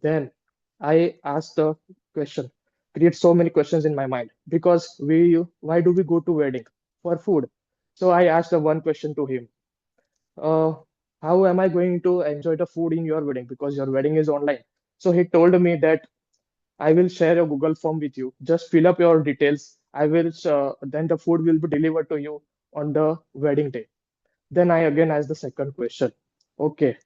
Then I asked the question, create so many questions in my mind because why do we go to wedding? For food. So I asked the one question to him. Uh, how am I going to enjoy the food in your wedding because your wedding is online? So he told me that I will share a Google form with you. Just fill up your details. Then the food will be delivered to you on the wedding day. Then I again asked the second question. Okay,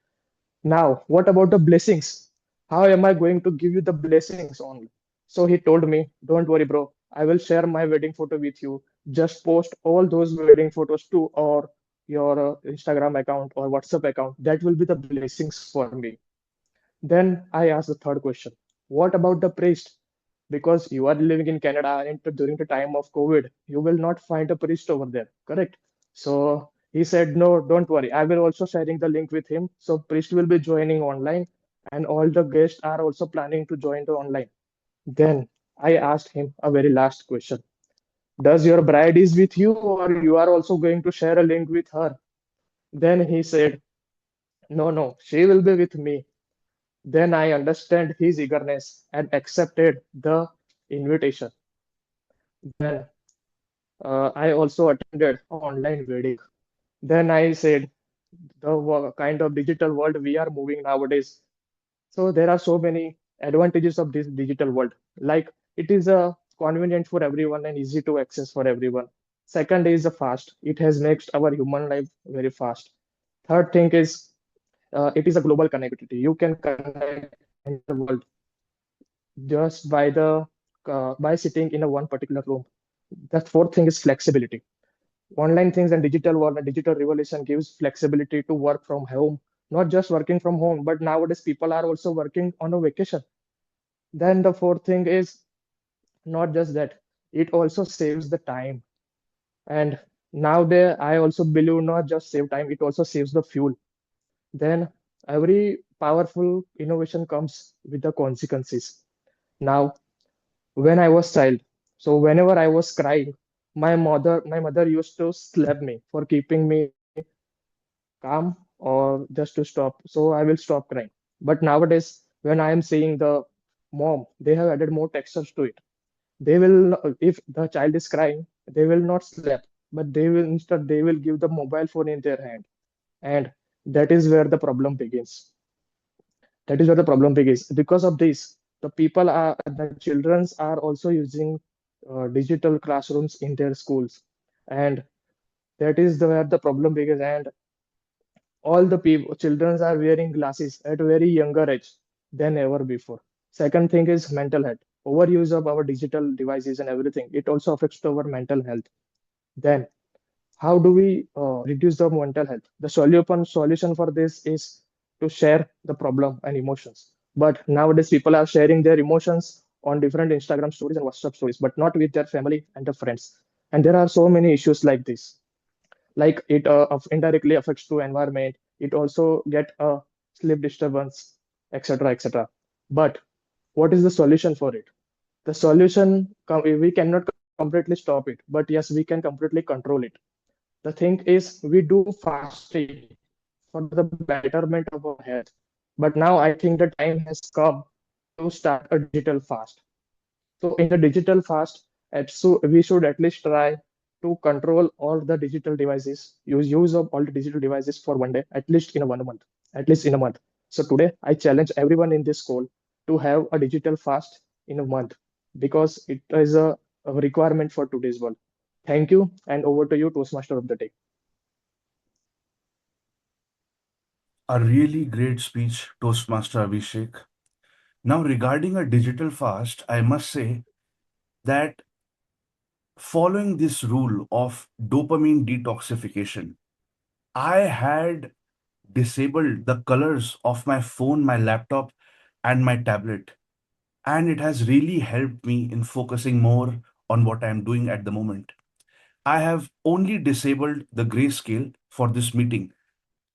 now, what about the blessings? How am I going to give you the blessings only? So he told me, don't worry, bro. I will share my wedding photo with you. Just post all those wedding photos to or your Instagram account or WhatsApp account. That will be the blessings for me. Then I asked the third question. What about the priest? Because you are living in Canada and during the time of COVID, you will not find a priest over there, correct? So he said, no, don't worry. I will also sharing the link with him. So priest will be joining online and all the guests are also planning to join the online. Then I asked him a very last question. Does your bride is with you or you are also going to share a link with her? Then he said, no, no, she will be with me. Then I understand his eagerness and accepted the invitation. Then I also attended online wedding. Then I said, the kind of digital world we are moving nowadays. So there are so many advantages of this digital world. Like it is convenient for everyone and easy to access for everyone. Second is the fast. It has makes our human life very fast. Third thing is it is a global connectivity. You can connect entire world just by sitting in a one particular room. The fourth thing is flexibility. Online things and digital world and digital revolution gives flexibility to work from home, not just working from home, but nowadays people are also working on a vacation. Then the fourth thing is not just that, it also saves the time. And nowadays, I also believe not just save time, it also saves the fuel. Then every powerful innovation comes with the consequences. Now, when I was child, so whenever I was crying, my mother used to slap me for keeping me calm or just to stop. So I will stop crying. But nowadays, when I am seeing the mom, they have added more textures to it. They will, if the child is crying, they will not slap, but they will give the mobile phone in their hand. And that is where the problem begins. That is where the problem begins. Because of this, the childrens are also using digital classrooms in their schools. And that is where the problem begins. And all the people children are wearing glasses at a very younger age than ever before. Second thing is mental health. Overuse of our digital devices and everything, it also affects our mental health. Then how do we reduce the mental health? The solution for this is to share the problem and emotions. But nowadays people are sharing their emotions on different Instagram stories and WhatsApp stories, but not with their family and their friends. And there are so many issues like this, like it indirectly affects to environment. It also get a sleep disturbance, etc., etc. But What is the solution for it? The solution, we cannot completely stop it, but yes, we can completely control it. The thing is, we do fasting for the betterment of our health. But now I think the time has come to start a digital fast. So in the digital fast, we should at least try to control all the digital devices, use of all the digital devices for one day, at least in a 1 month, at least in a month. So today I challenge everyone in this call to have a digital fast in a month because it is a requirement for today's world. Thank you, and over to you, Toastmaster of the day. A really great speech, Toastmaster Abhishek. Now, regarding a digital fast, I must say that following this rule of dopamine detoxification, I had disabled the colors of my phone, my laptop, and my tablet. And it has really helped me in focusing more on what I'm doing at the moment. I have only disabled the grayscale for this meeting.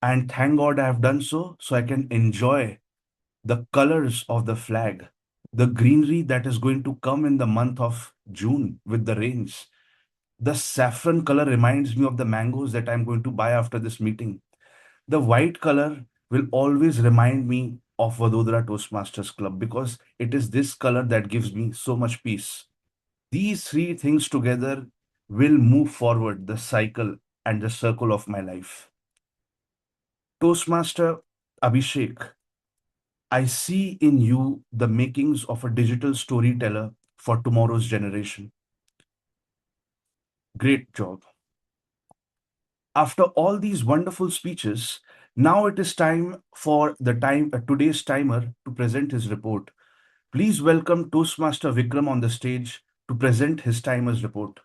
And thank God I have done so I can enjoy the colors of the flag, the greenery that is going to come in the month of June with the rains. The saffron color reminds me of the mangoes that I'm going to buy after this meeting. The white color will always remind me of Vadodara Toastmasters Club because it is this color that gives me so much peace. These three things together will move forward the cycle and the circle of my life. Toastmaster Abhishek, I see in you the makings of a digital storyteller for tomorrow's generation. Great job. After all these wonderful speeches, now it is time for today's timer to present his report. Please welcome Toastmaster Vikram on the stage to present his timer's report.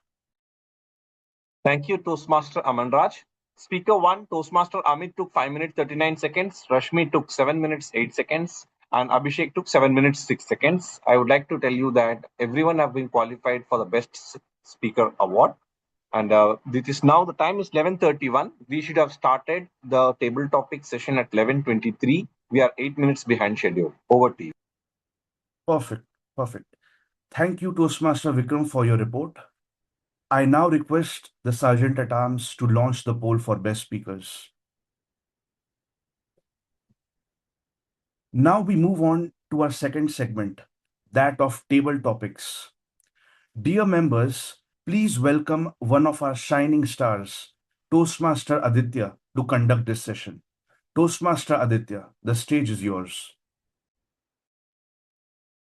Thank you, Toastmaster Amanraj. Speaker 1, Toastmaster Amit took 5 minutes 39 seconds, Rashmi took 7 minutes 8 seconds, and Abhishek took 7 minutes 6 seconds. I would like to tell you that everyone have been qualified for the Best Speaker Award. And this is now the time is 11:31. We should have started the table topic session at 11:23. We are 8 minutes behind schedule. Over to you. Perfect, perfect. Thank you, Toastmaster Vikram, for your report. I now request the Sergeant at Arms to launch the poll for best speakers. Now we move on to our second segment, that of table topics. Dear members, please welcome one of our shining stars, Toastmaster Aditya, to conduct this session. Toastmaster Aditya, the stage is yours.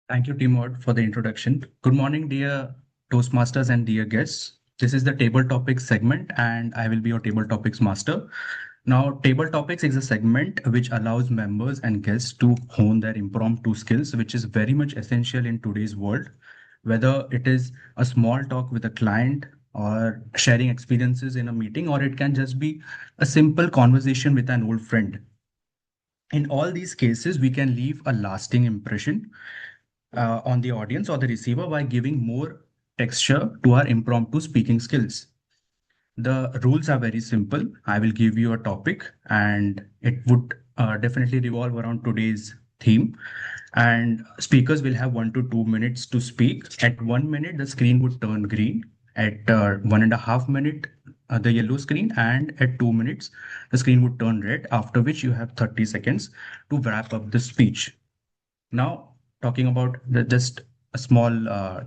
Thank you, Timod, for the introduction. Good morning, dear Toastmasters and dear guests. This is the table topics segment, and I will be your table topics master. Now, table topics is a segment which allows members and guests to hone their impromptu skills, which is very much essential in today's world. Whether it is a small talk with a client or sharing experiences in a meeting, or it can just be a simple conversation with an old friend. In all these cases, we can leave a lasting impression on the audience or the receiver by giving more texture to our impromptu speaking skills. The rules are very simple. I will give you a topic and it would definitely revolve around today's theme. And speakers will have 1 to 2 minutes to speak. At 1 minute, the screen would turn green. At 1.5 minute, the yellow screen. And at 2 minutes, the screen would turn red, after which you have 30 seconds to wrap up the speech. Now, talking about just a small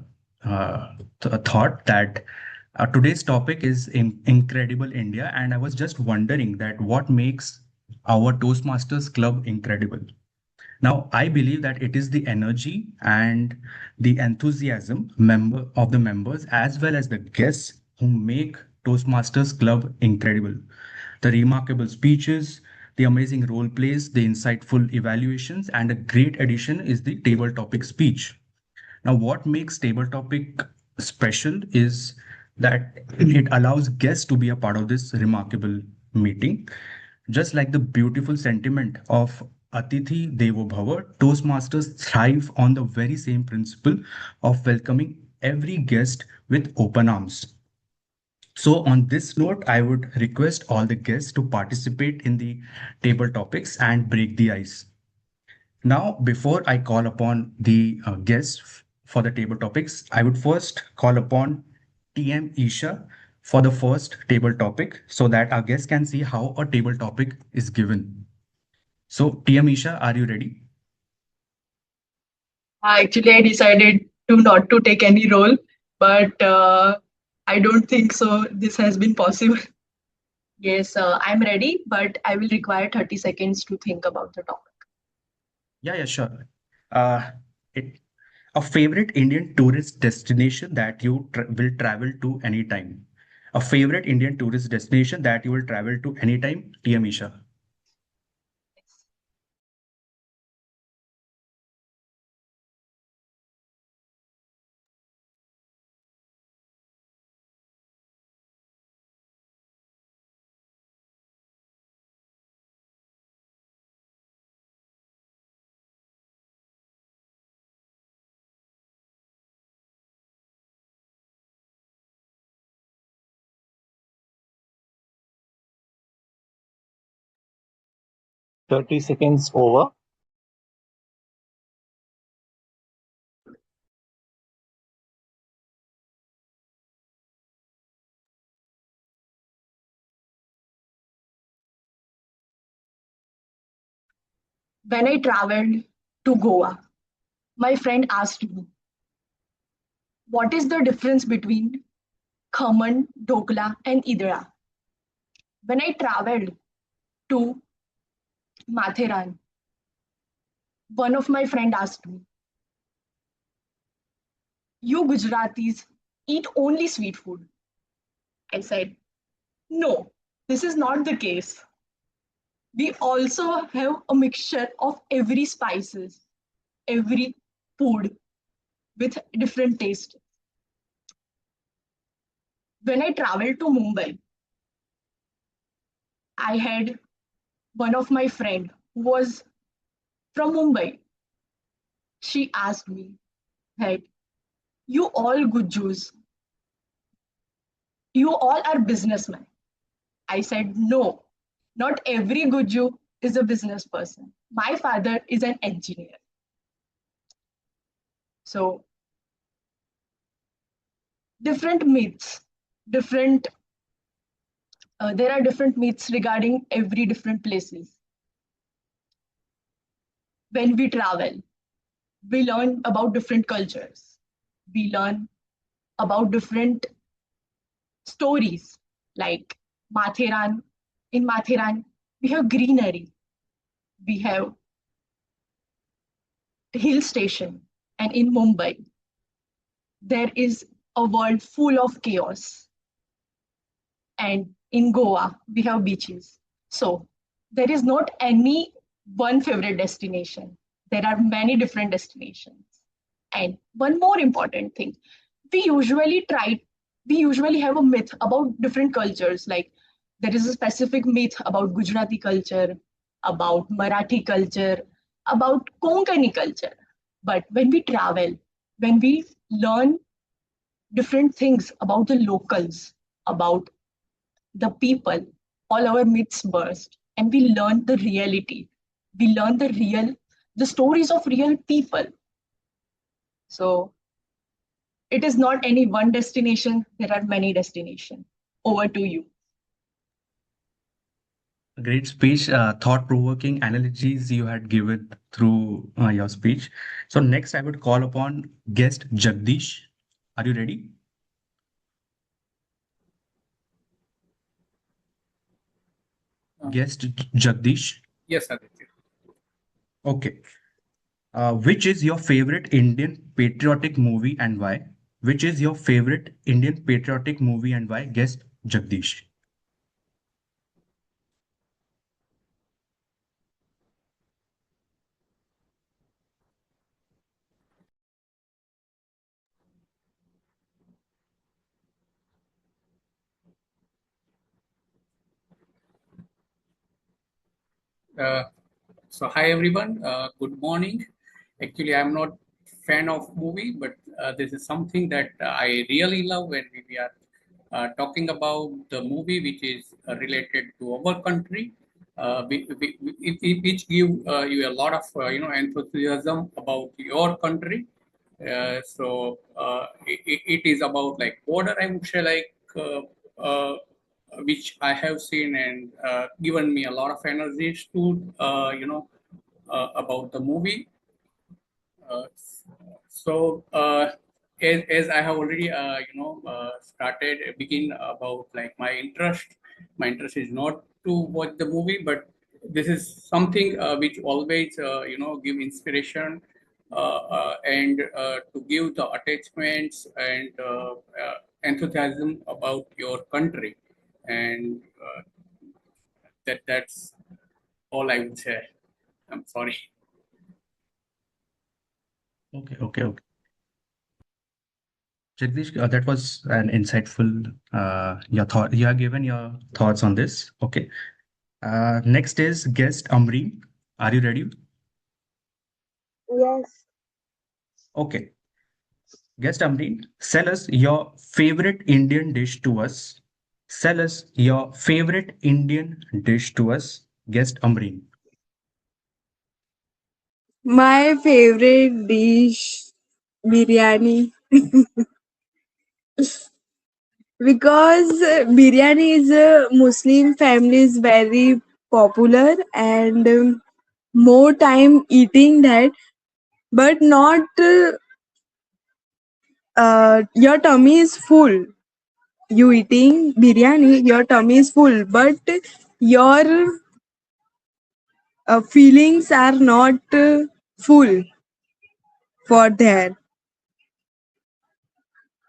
thought that today's topic is Incredible India, and I was just wondering that what makes our Toastmasters Club incredible. Now, I believe that it is the energy and the enthusiasm of the members as well as the guests who make Toastmasters Club incredible. The remarkable speeches, the amazing role plays, the insightful evaluations, and a great addition is the table topic speech. Now, what makes table topic special is that it allows guests to be a part of this remarkable meeting. Just like the beautiful sentiment of Atithi Devo Bhava, Toastmasters thrive on the very same principle of welcoming every guest with open arms. So on this note, I would request all the guests to participate in the table topics and break the ice. Now, before I call upon the guests for the table topics, I would first call upon TM Isha for the first table topic so that our guests can see how a table topic is given. So, TM Isha, are you ready? Actually, I decided to not to take any role, but I don't think so. This has been possible. Yes, I'm ready, but I will require 30 seconds to think about the topic. Yeah, sure. Uh, it, a favorite Indian tourist destination that you will travel to anytime. A favorite Indian tourist destination that you will travel to anytime, TM Isha. Thirty seconds over. When I traveled to Goa, my friend asked me, what is the difference between Khaman, Dokla, and Idra? When I traveled to Matheran, one of my friend asked me, you Gujaratis eat only sweet food. I said, no, this is not the case. We also have a mixture of every spices, every food with different taste. When I traveled to Mumbai, I had one of my friend who was from Mumbai. She asked me, hey, you all good Jews, you all are businessmen. I said, no, not every good Jew is a business person. My father is an engineer. So different myths, different there are different myths regarding every different places. When we travel, we learn about different cultures. We learn about different stories like Matheran. In Matheran, we have greenery, we have hill station, and in Mumbai, there is a world full of chaos. And in Goa, we have beaches. So there is not any one favorite destination. There are many different destinations. And one more important thing, we usually try, we usually have a myth about different cultures. Like there is a specific myth about Gujarati culture, about Marathi culture, about Konkani culture. But when we travel, when we learn different things about the locals, about the people, all our myths burst, and we learn the reality. We learn the stories of real people. So it is not any one destination, there are many destinations. Over to you. Great speech, thought-provoking analogies you had given through your speech. So next, I would call upon guest Jagdish. Are you ready? Guest Jagdish. Yes, Aditya. Okay. Which is your favorite Indian patriotic movie and why? Which is your favorite Indian patriotic movie and why? Guest Jagdish. Uh, so hi everyone. Good morning. Actually, I'm not fan of movie, but this is something that I really love when we are talking about the movie which is related to our country. which give you a lot of enthusiasm about your country. It is about like border, I would say, like uh, which I have seen and given me a lot of energies to about the movie. Uh, as I have already started begin about like my interest is not to watch the movie, but this is something which always give inspiration and to give the attachments and enthusiasm about your country, and that's all I would say. I'm sorry. Okay. Jagdish, that was an insightful your thought. You have given your thoughts on this. Okay. Next is guest Amreen. Are you ready? Yes. Okay. Guest Amreen, sell us your favorite Indian dish to us. Sell us your favorite Indian dish to us. Guest Amreen. My favorite dish, biryani. Because biryani is a Muslim family is very popular and more time eating that, but not your tummy is full. You eating biryani, your tummy is full, but your feelings are not full for that.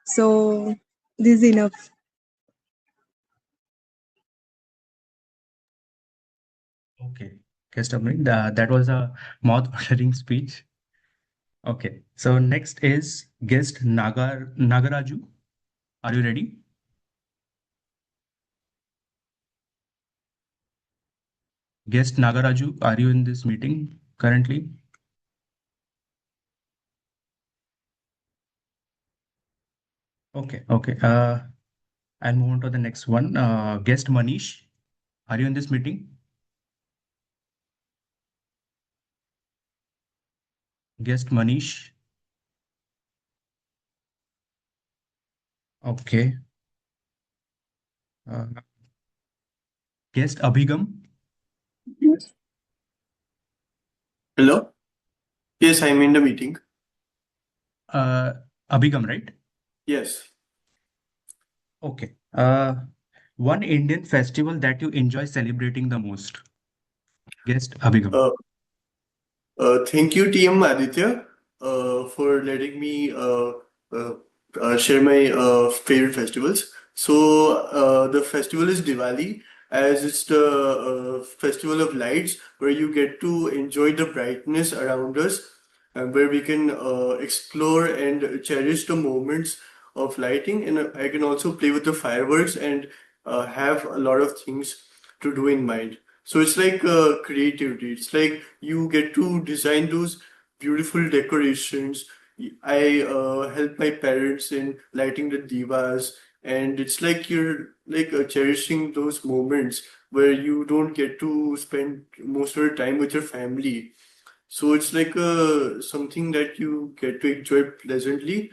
So this is enough. Okay. Guest Amreen, that was a mouth-watering speech. Okay. So next is guest Nagaraju. Are you ready? Guest Nagaraju, are you in this meeting currently? Okay. I'll move on to the next one. Guest Manish, are you in this meeting? Guest Manish. Okay. Uh, guest Abhigam. Hello? Yes, I'm in the meeting. Uh, Abhigam, right? Yes. Okay. One Indian festival that you enjoy celebrating the most. Guest Abhigam. Thank you, TM Aditya, for letting me uh, share my favorite festivals. So, the festival is Diwali, as it's the festival of lights where you get to enjoy the brightness around us, and where we can explore and cherish the moments of lighting. And I can also play with the fireworks and have a lot of things to do in mind. So it's like creativity. It's like you get to design those beautiful decorations. I help my parents in lighting the divas, and it's like you're like cherishing those moments where you don't get to spend most of your time with your family. So it's like something that you get to enjoy pleasantly.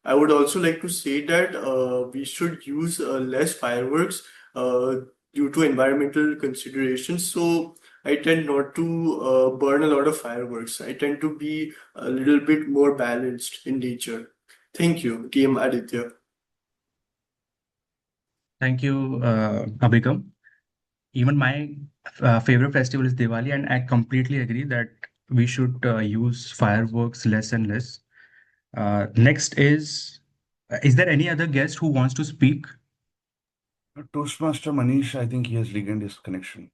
I would also like to say that we should use less fireworks uh, due to environmental considerations. So I tend not to burn a lot of fireworks. I tend to be a little bit more balanced in nature. Thank you, TM Aditya. Thank you, Abhigam. Even my favorite festival is Diwali, and I completely agree that we should use fireworks less and less. Next is there any other guest who wants to speak? Toastmaster Manish, I think he has regained his connection.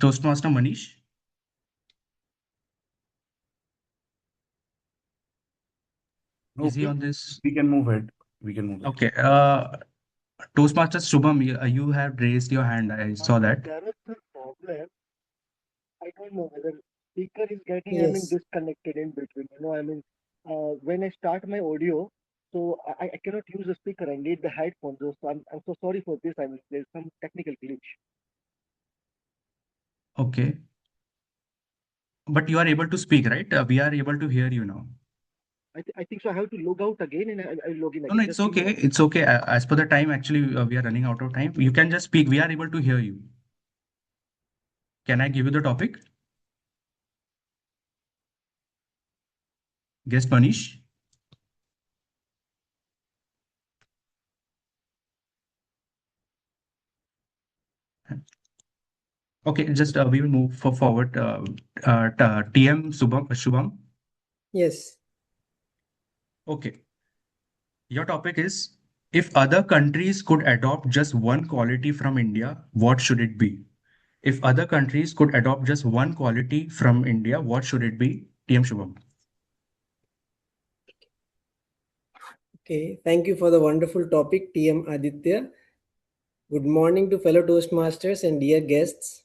Toastmaster Manish? No, Is he on this? we can move ahead. We can move ahead. Okay. Toastmaster Shubham, you have raised your hand. I saw that. There is this problem. I don't know whether speaker is getting, Yes. disconnected in between. When I start my audio, So I cannot use the speaker. I need the headphones. So I'm so sorry for this. There's some technical glitch. Okay. But you are able to speak, right? We are able to hear you now. I think so. I have to log out again and I will log in No, no, again. it's Just give me okay. one second. It's okay. As per the time, actually, we are running out of time. You can just speak. We are able to hear you. Can I give you the topic? Guest Manish? Okay, just we will move forward. TM Shubham. Yes. Okay. Your topic is, if other countries could adopt just one quality from India, what should it be? If other countries could adopt just one quality from India, what should it be? TM Shubham. Okay. Thank you for the wonderful topic, TM Aditya. Good morning to fellow Toastmasters and dear guests.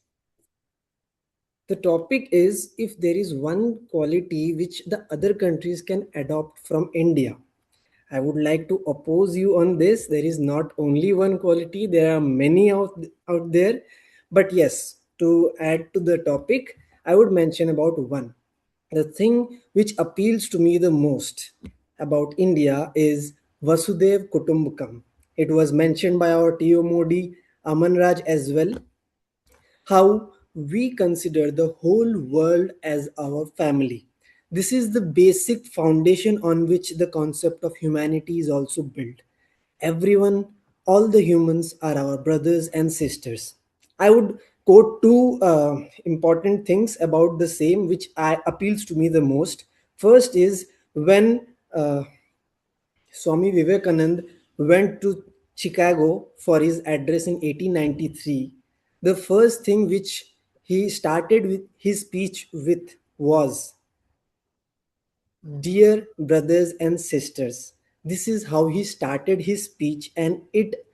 The topic is, if there is one quality which the other countries can adopt from India. I would like to oppose you on this. There is not only one quality, there are many out there. But yes, to add to the topic, I would mention about one. The thing which appeals to me the most about India is Vasudev Kutumbakam. It was mentioned by our TO Modi, Aman Raj as well, how we consider the whole world as our family. This is the basic foundation on which the concept of humanity is also built. Everyone, all the humans are our brothers and sisters. I would quote two important things about the same which appeals to me the most. First is when Swami Vivekanand went to Chicago for his address in 1893. The first thing which he started with his speech with was, "Dear brothers and sisters." This is how he started his speech, and it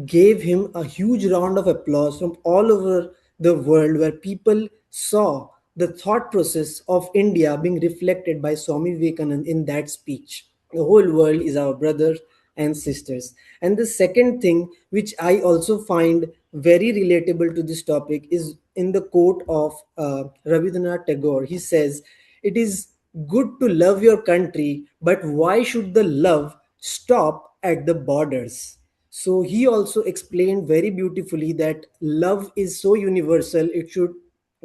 gave him a huge round of applause from all over the world, where people saw the thought process of India being reflected by Swami Vivekananda in that speech. The whole world is our brothers and sisters. And the second thing, which I also find very relatable to this topic, is in the quote of Rabindranath Tagore. He says, "It is good to love your country, but why should the love stop at the borders?" So he also explained very beautifully that love is so universal, it should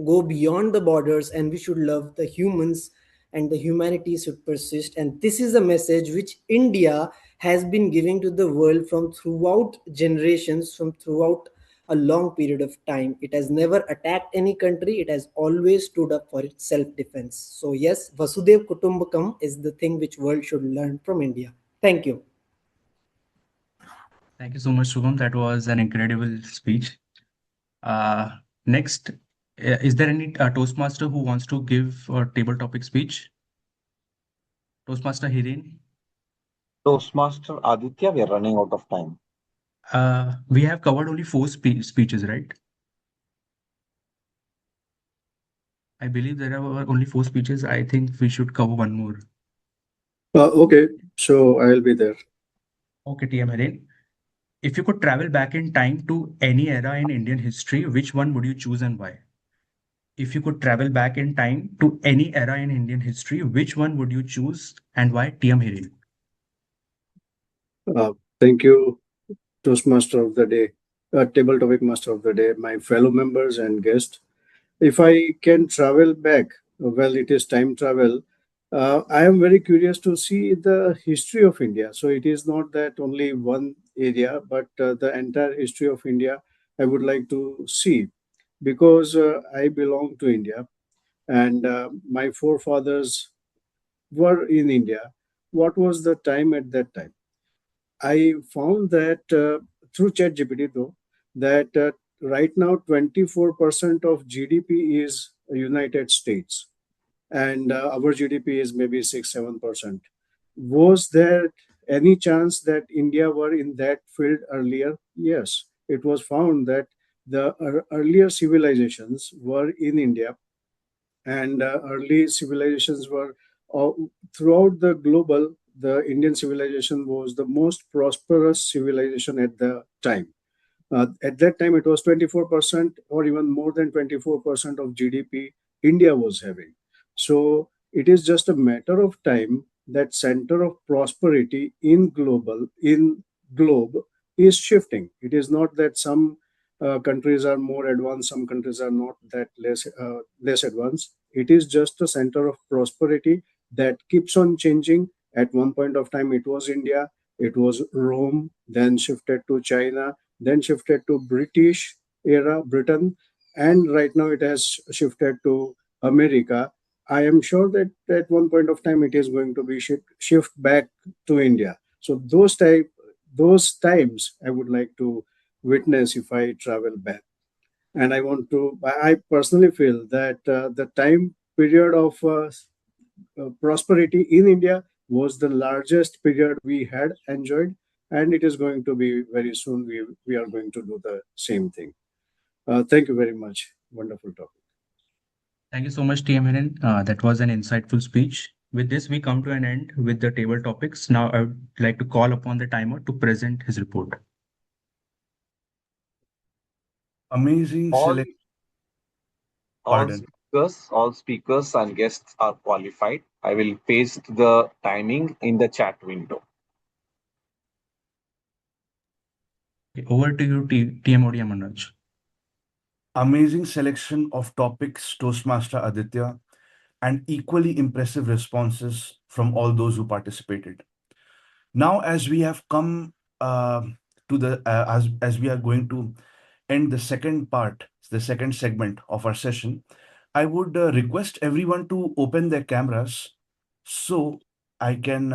go beyond the borders, and we should love the humans, and the humanity should persist. And this is a message which India has been giving to the world from throughout generations, from throughout a long period of time. It has never attacked any country, it has always stood up for its self defense. So yes, Vasudev Kutumbakam is the thing which world should learn from India. Thank you. Thank you so much, Shubham. That was an incredible speech. Next, is there any Toastmaster who wants to give a table topic speech? Toastmaster Hiren? Toastmaster Aditya, we are running out of time. We have covered only four speeches, right? I believe there are only four speeches. I think we should cover one more. Okay, so I'll be there. Okay, TM Hiren. If you could travel back in time to any era in Indian history, which one would you choose and why? If you could travel back in time to any era in Indian history, which one would you choose and why? TM Hiren. Thank you, Toastmaster of the Day, Table Topic Master of the Day, my fellow members and guests. If I can travel back, well, it is time travel. I am very curious to see the history of India. So it is not that only one area, but the entire history of India I would like to see, because I belong to India, and my forefathers were in India. What was the time at that time? I found that through ChatGPT, though, that right now 24% of GDP is United States, and our GDP is maybe 6-7%. Was there any chance that India were in that field earlier? Yes, it was found that the earlier civilizations were in India, and early civilizations were uh, throughout the global. the Indian civilization was the most prosperous civilization at the time. At that time, it was 24% or even more than 24% of GDP India was having. So it is just a matter of time that center of prosperity in globe is shifting. It is not that some countries are more advanced, some countries are not that less advanced. It is just a center of prosperity that keeps on changing. At one point of time, it was India, it was Rome, then shifted to China, then shifted to British era, Britain, and right now it has shifted to America. I am sure that at one point of time it is going to be shift back to India. So those times I would like to witness if I travel back. And I personally feel that the time period of prosperity in India was the largest period we had enjoyed, and it is going to be very soon. We are going to do the same thing. Thank you very much. Wonderful topic. Thank you so much, TM Hiren. That was an insightful speech. With this, we come to an end with the table topics. Now, I would like to call upon the timer to present his report. Amazing All select. all Pardon. speakers and guests are qualified. I will paste the timing in the chat window. Over to you, TM Odia Manoj. Amazing selection of topics, Toastmaster Aditya, and equally impressive responses from all those who participated. Now, as we have come to the as we are going to end the second part, the second segment of our session, I would request everyone to open their cameras so I can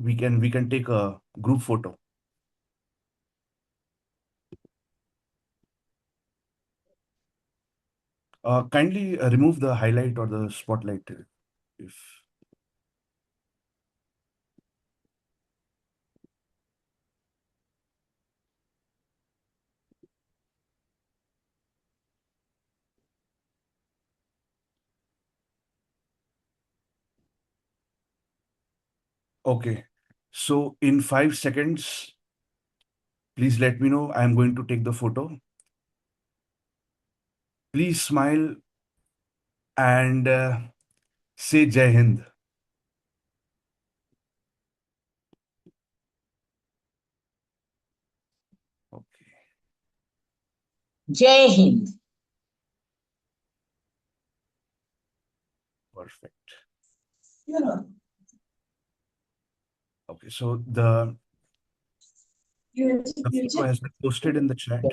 we can take a group photo. Kindly remove the highlight or the spotlight if. Okay, so in 5 seconds, please let me know. I'm going to take the photo. Please smile and say Jai Hind. Okay. Jai Hind. Perfect. Okay, so the photo has been posted in the chat.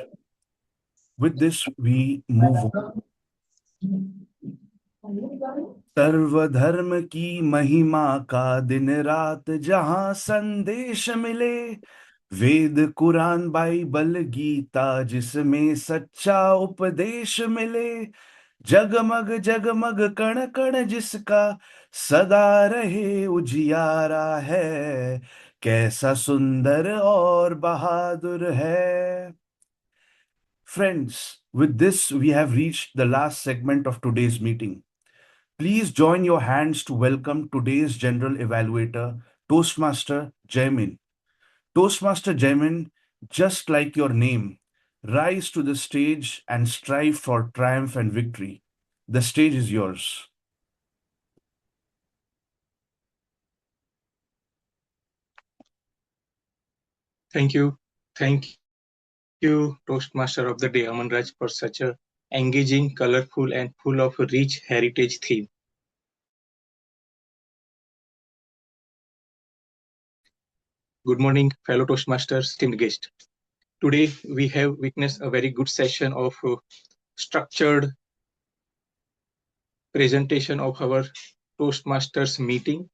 With this, we move on. सर्वधर्म की महिमा का दिन रात जहां संदेश मिले, वेद Quran Bible Gita जिसमें सच्चा उपदेश मिले, जगमग जगमग कण कण जिसका सदा रहे उजियारा है, कैसा सुंदर और बहादुर है. Friends, with this we have reached the last segment of today's meeting. Please join your hands to welcome today's general evaluator, Toastmaster Jaimin. Toastmaster Jaimin, just like your name, rise to the stage and strive for triumph and victory. The stage is yours. Thank you. Thank you, Toastmaster of the Day, Aman Raj, for such a engaging, colorful, and full of rich heritage theme. Good morning, fellow Toastmasters, esteemed guests. Today, we have witnessed a very good session of structured presentation of our Toastmasters meeting.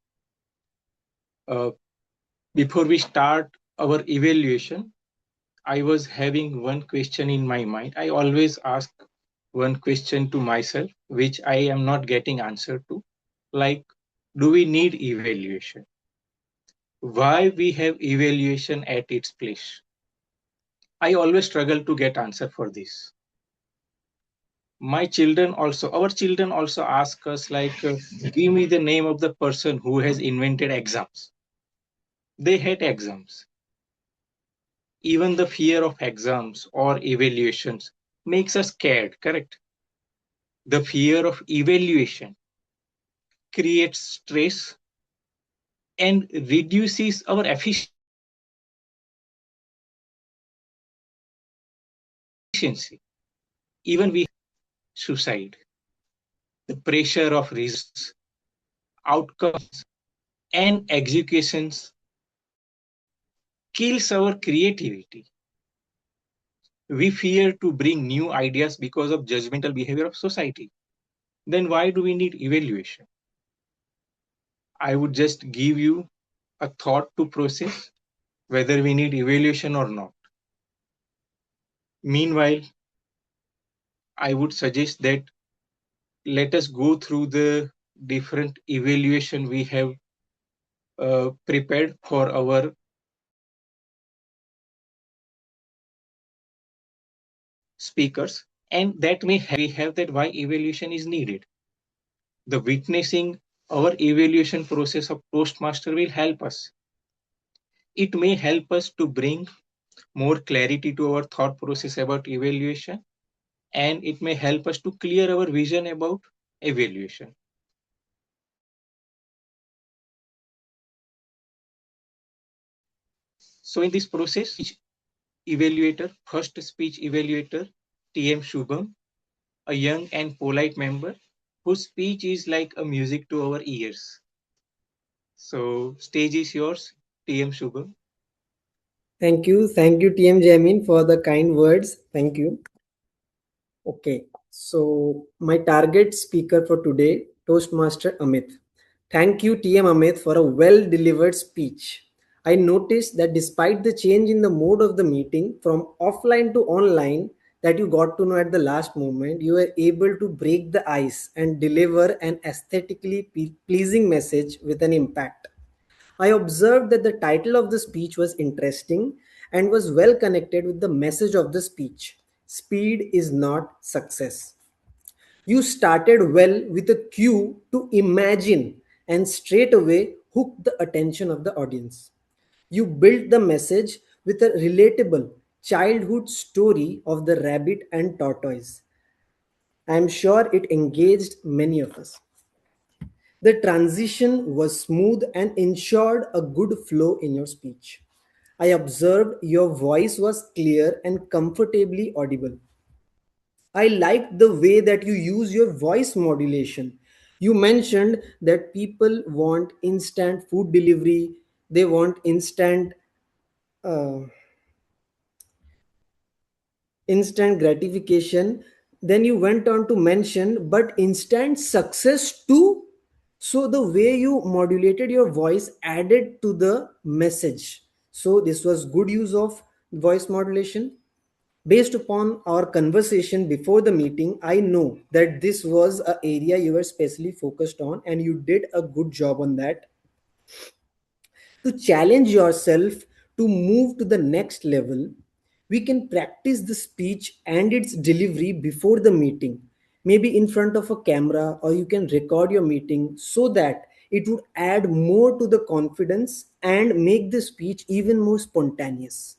Before we start our evaluation, I was having one question in my mind. I always ask one question to myself, which I am not getting answer to. Like, do we need evaluation? Why we have evaluation at its place? I always struggle to get answer for this. my children also, our children also ask us like, give me the name of the person who has invented exams. They hate exams. Even the fear of exams or evaluations makes us scared, correct? The fear of evaluation creates stress and reduces our efficiency. Even we suicide, the pressure of results, outcomes, and executions kills our creativity. We fear to bring new ideas because of judgmental behavior of society. Then why do we need evaluation? I would just give you a thought to process whether we need evaluation or not. Meanwhile, I would suggest that let us go through the different evaluation we have prepared for our speakers, and that may we have that why evaluation is needed. The witnessing our evaluation process of Toastmaster will help us. It may help us to bring more clarity to our thought process about evaluation, and it may help us to clear our vision about evaluation. So in this process, evaluator, first speech evaluator, TM Shubham, a young and polite member whose speech is like a music to our ears. So stage is yours, TM Shubham. Thank you, TM Jamin, for the kind words. Thank you. Okay, so my target speaker for today, Toastmaster Amit. Thank you, TM Amit, for a well delivered speech. I noticed that despite the change in the mode of the meeting from offline to online that you got to know at the last moment, you were able to break the ice and deliver an aesthetically pleasing message with an impact. I observed that the title of the speech was interesting and was well connected with the message of the speech. Speed is not success. You started well with a cue to imagine and straight away hooked the attention of the audience. You built the message with a relatable childhood story of the rabbit and tortoise. I am sure it engaged many of us. The transition was smooth and ensured a good flow in your speech. I observed your voice was clear and comfortably audible. I liked the way that you use your voice modulation. You mentioned that people want instant food delivery, they want uh, instant gratification. Then you went on to mention, but instant success too. So the way you modulated your voice added to the message. So this was good use of voice modulation. Based upon our conversation before the meeting, I know that this was an area you were specially focused on and you did a good job on that. To challenge yourself to move to the next level, we can practice the speech and its delivery before the meeting, maybe in front of a camera, or you can record your meeting so that it would add more to the confidence and make the speech even more spontaneous.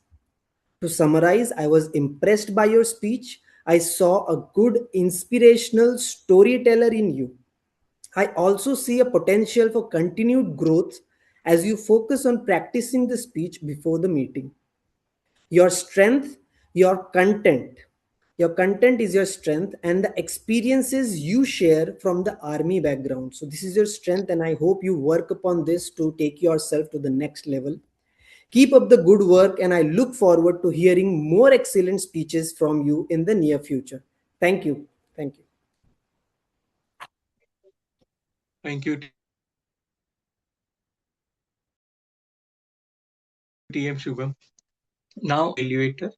To summarize, I was impressed by your speech. I saw a good inspirational storyteller in you. I also see a potential for continued growth as you focus on practicing the speech before the meeting. Your strength, your content. Your content is your strength, and the experiences you share from the army background. So, this is your strength, and I hope you work upon this to take yourself to the next level. Keep up the good work, and I look forward to hearing more excellent speeches from you in the near future. Thank you. Thank you. Thank you, TM Shubham. Now, evaluator,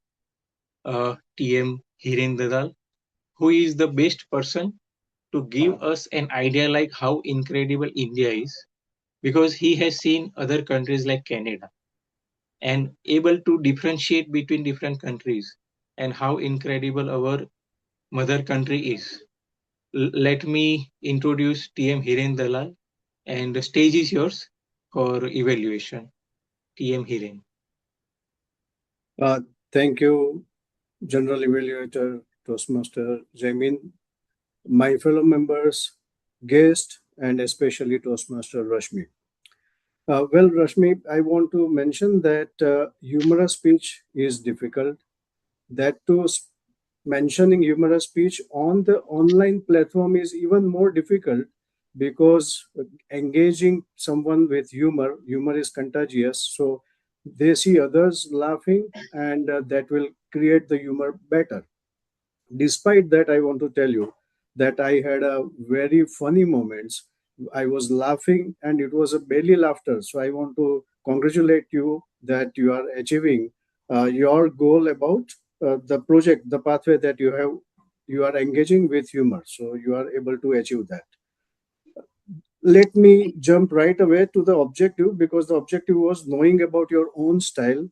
TM Hiren Dadal, who is the best person to give us an idea like how incredible India is, because he has seen other countries like Canada and able to differentiate between different countries and how incredible our mother country is. Let me introduce TM Hiren Dalal, and the stage is yours for evaluation. TM Hiren. Uh, Thank you, General Evaluator, Toastmaster Jamin, my fellow members, guests, and especially Toastmaster Rashmi. Well, Rashmi, I want to mention that humorous speech is difficult. That too, mentioning humorous speech on the online platform is even more difficult because engaging someone with humor is contagious. So they see others laughing, and that will create the humor better. Despite that, I want to tell you that I had a very funny moments. I was laughing and it was a belly laughter, so I want to congratulate you that you are achieving your goal about the project, the pathway that you have. You are engaging with humor, so you are able to achieve that. Let me jump right away to the objective, because the objective was knowing about your own style.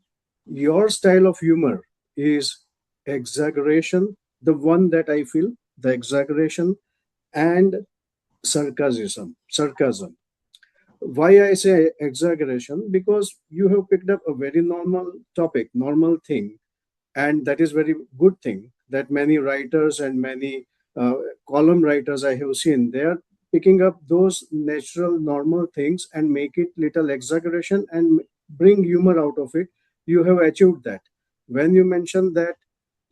Your style of humor is exaggeration, the one that I feel, the exaggeration, and sarcasm. Why I say exaggeration? Because you have picked up a very normal topic, normal thing, and that is very good thing that many writers and many uh, column writers I have seen, they are picking up those natural normal things and make it little exaggeration and bring humor out of it. You have achieved that. When you mention that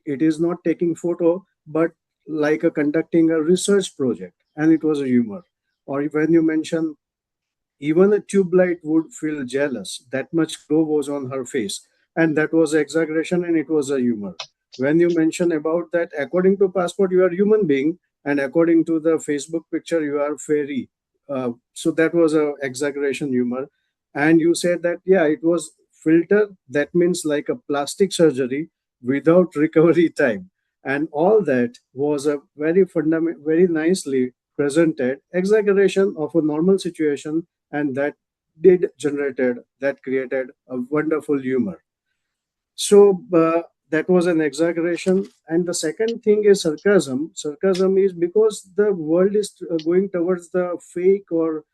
it is not taking photo but like a conducting a research project, and it was a humor. Or when you mention even a tube light would feel jealous. That much glow was on her face. And that was exaggeration and it was a humor. When you mention about that, according to passport, you are human being, and according to the Facebook picture, you are fairy. So that was a exaggeration humor. And you said that, yeah, it was filter. That means like a plastic surgery without recovery time. And all that was a very fundamental, very nicely presented exaggeration of a normal situation, and that that created a wonderful humor. So that was an exaggeration. And the second thing is sarcasm is because the world is going towards the fake or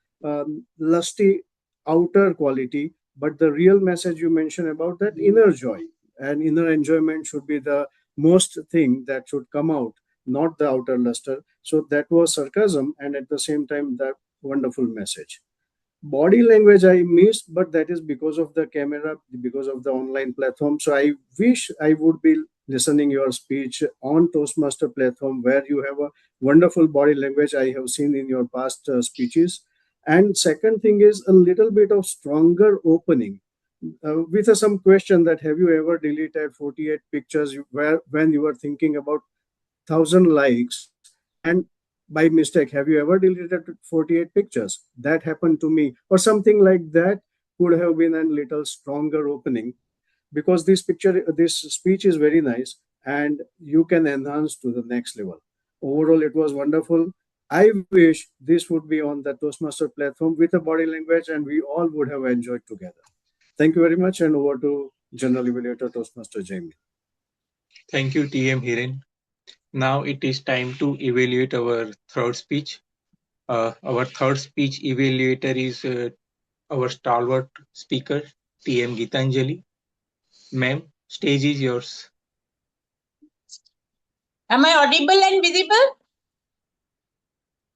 lusty outer quality, but the real message you mentioned about that inner joy and inner enjoyment should be the most thing that should come out, not the outer luster. So that was sarcasm, and at the same time that wonderful message. Body language I missed, but that is because of the camera, because of the online platform. So I wish I would be listening your speech on Toastmaster platform, where you have a wonderful body language I have seen in your past speeches. And second thing is a little bit of stronger opening with some question that have you ever deleted 48 pictures where when you were thinking about 1,000 likes, and by mistake have you ever deleted 48 pictures? That happened to me, or something like that could have been a little stronger opening, because this speech is very nice and you can enhance to the next level. Overall it was wonderful. I wish this would be on the Toastmaster platform with a body language and we all would have enjoyed together. Thank you very much, and over to General Evaluator Toastmaster Jamie. Thank you, TM Hiren. Now it is time to evaluate our third speech. Our third speech evaluator is our stalwart speaker, TM Gitanjali. Ma'am, stage is yours. Am I audible and visible?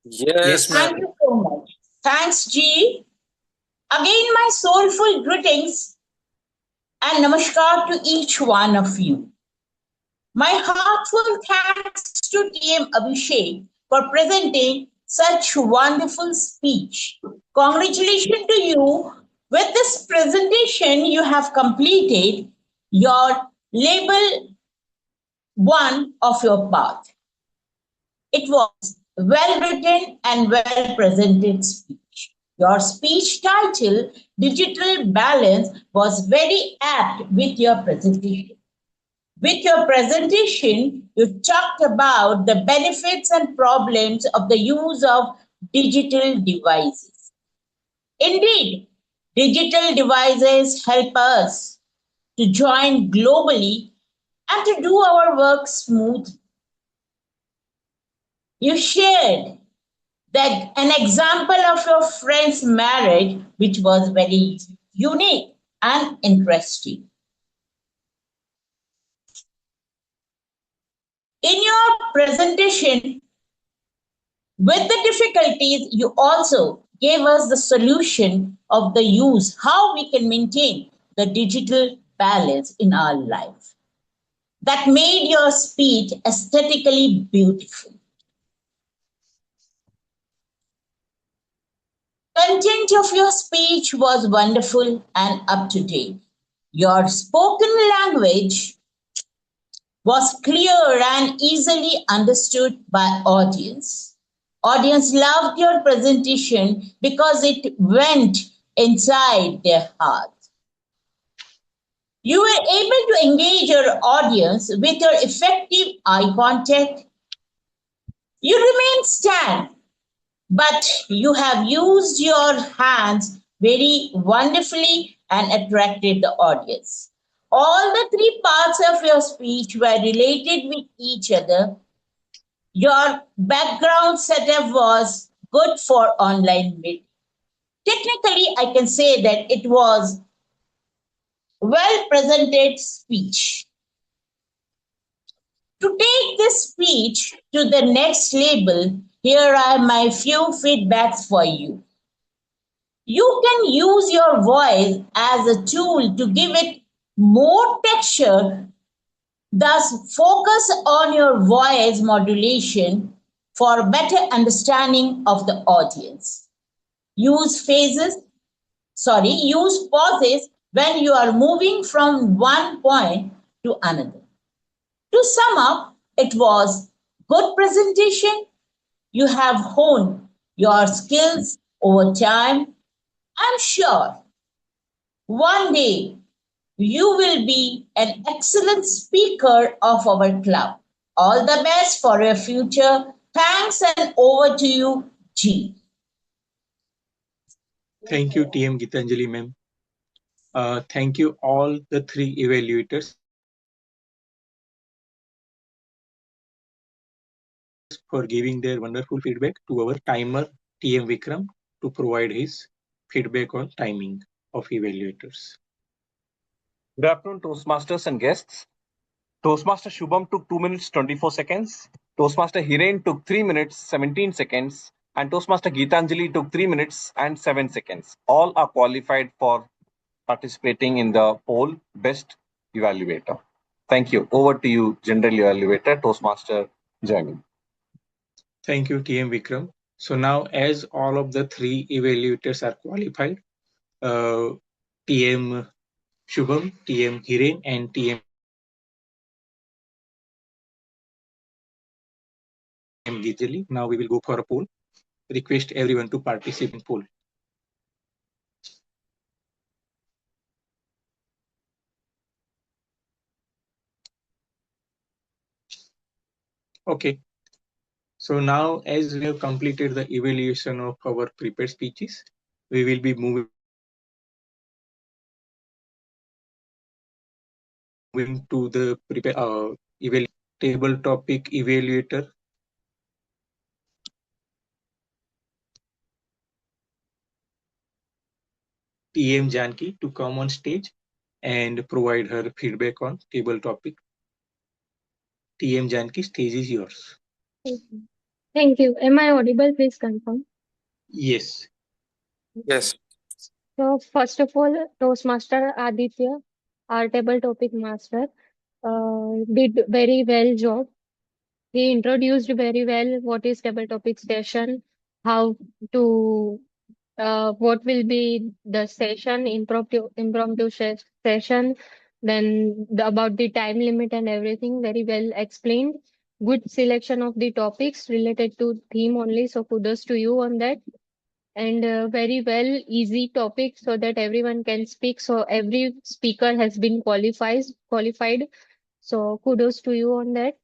Yes, Thank you so much. Thanks, G. Again, my soulful greetings and namaskar to each one of you. My heartfelt thanks to TM Abhishek for presenting such wonderful speech. Congratulations to you. With this presentation, you have completed your label one of your path. It was well written and well presented speech. Your speech title, Digital Balance, was very apt with your presentation. With your presentation, you talked about the benefits and problems of the use of digital devices. Indeed, digital devices help us to join globally and to do our work smoothly. You shared that an example of your friend's marriage, which was very unique and interesting. In your presentation, with the difficulties, you also gave us the solution of the use, how we can maintain the digital balance in our life. That made your speech aesthetically beautiful. Content of your speech was wonderful and up to date. Your spoken language was clear and easily understood by audience. Audience loved your presentation because it went inside their heart. You were able to engage your audience with your effective eye contact. You remain stand, but you have used your hands very wonderfully and attracted the audience. All the three parts of your speech were related with each other. Your background setup was good for online meeting. Technically, I can say that it was well presented speech. To take this speech to the next level, here are my few feedbacks for you. You can use your voice as a tool to give it more texture. Thus, focus on your voice modulation for better understanding of the audience. Use use pauses when you are moving from one point to another. To sum up, it was good presentation. You have honed your skills over time. I'm sure one day you will be an excellent speaker of our club. All the best for your future. Thanks and over to you, G. Thank you, TM Gitanjali ma'am. Thank you all the three evaluators for giving their wonderful feedback to our timer TM Vikram to provide his feedback on timing of evaluators. Good afternoon, Toastmasters and guests. Toastmaster Shubham took 2 minutes 24 seconds. Toastmaster Hiren took 3 minutes 17 seconds. And Toastmaster Geetanjali took 3 minutes and 7 seconds. All are qualified for participating in the poll Best Evaluator. Thank you. Over to you, General Evaluator, Toastmaster Jamie. Thank you, TM Vikram. So now, as all of the three evaluators are qualified, TM Shubham, TM Hiren, and TM Gijali. Now we will go for a poll. Request everyone to participate in poll. Okay. So now, as we have completed the evaluation of our prepared speeches, we will be moving to the table topic evaluator. TM Janki to come on stage and provide her feedback on table topic. TM Janki, stage is yours. Thank you. Am I audible? Please confirm. Yes. Yes. So first of all, Toastmaster Aditya, our table topic master, did very well job. He introduced very well what is table topic session, how to what will be the session, impromptu session, then about the time limit and everything very well explained. Good selection of the topics related to theme only. So kudos to you on that. And very well easy topic so that everyone can speak. So every speaker has been qualified. So kudos to you on that.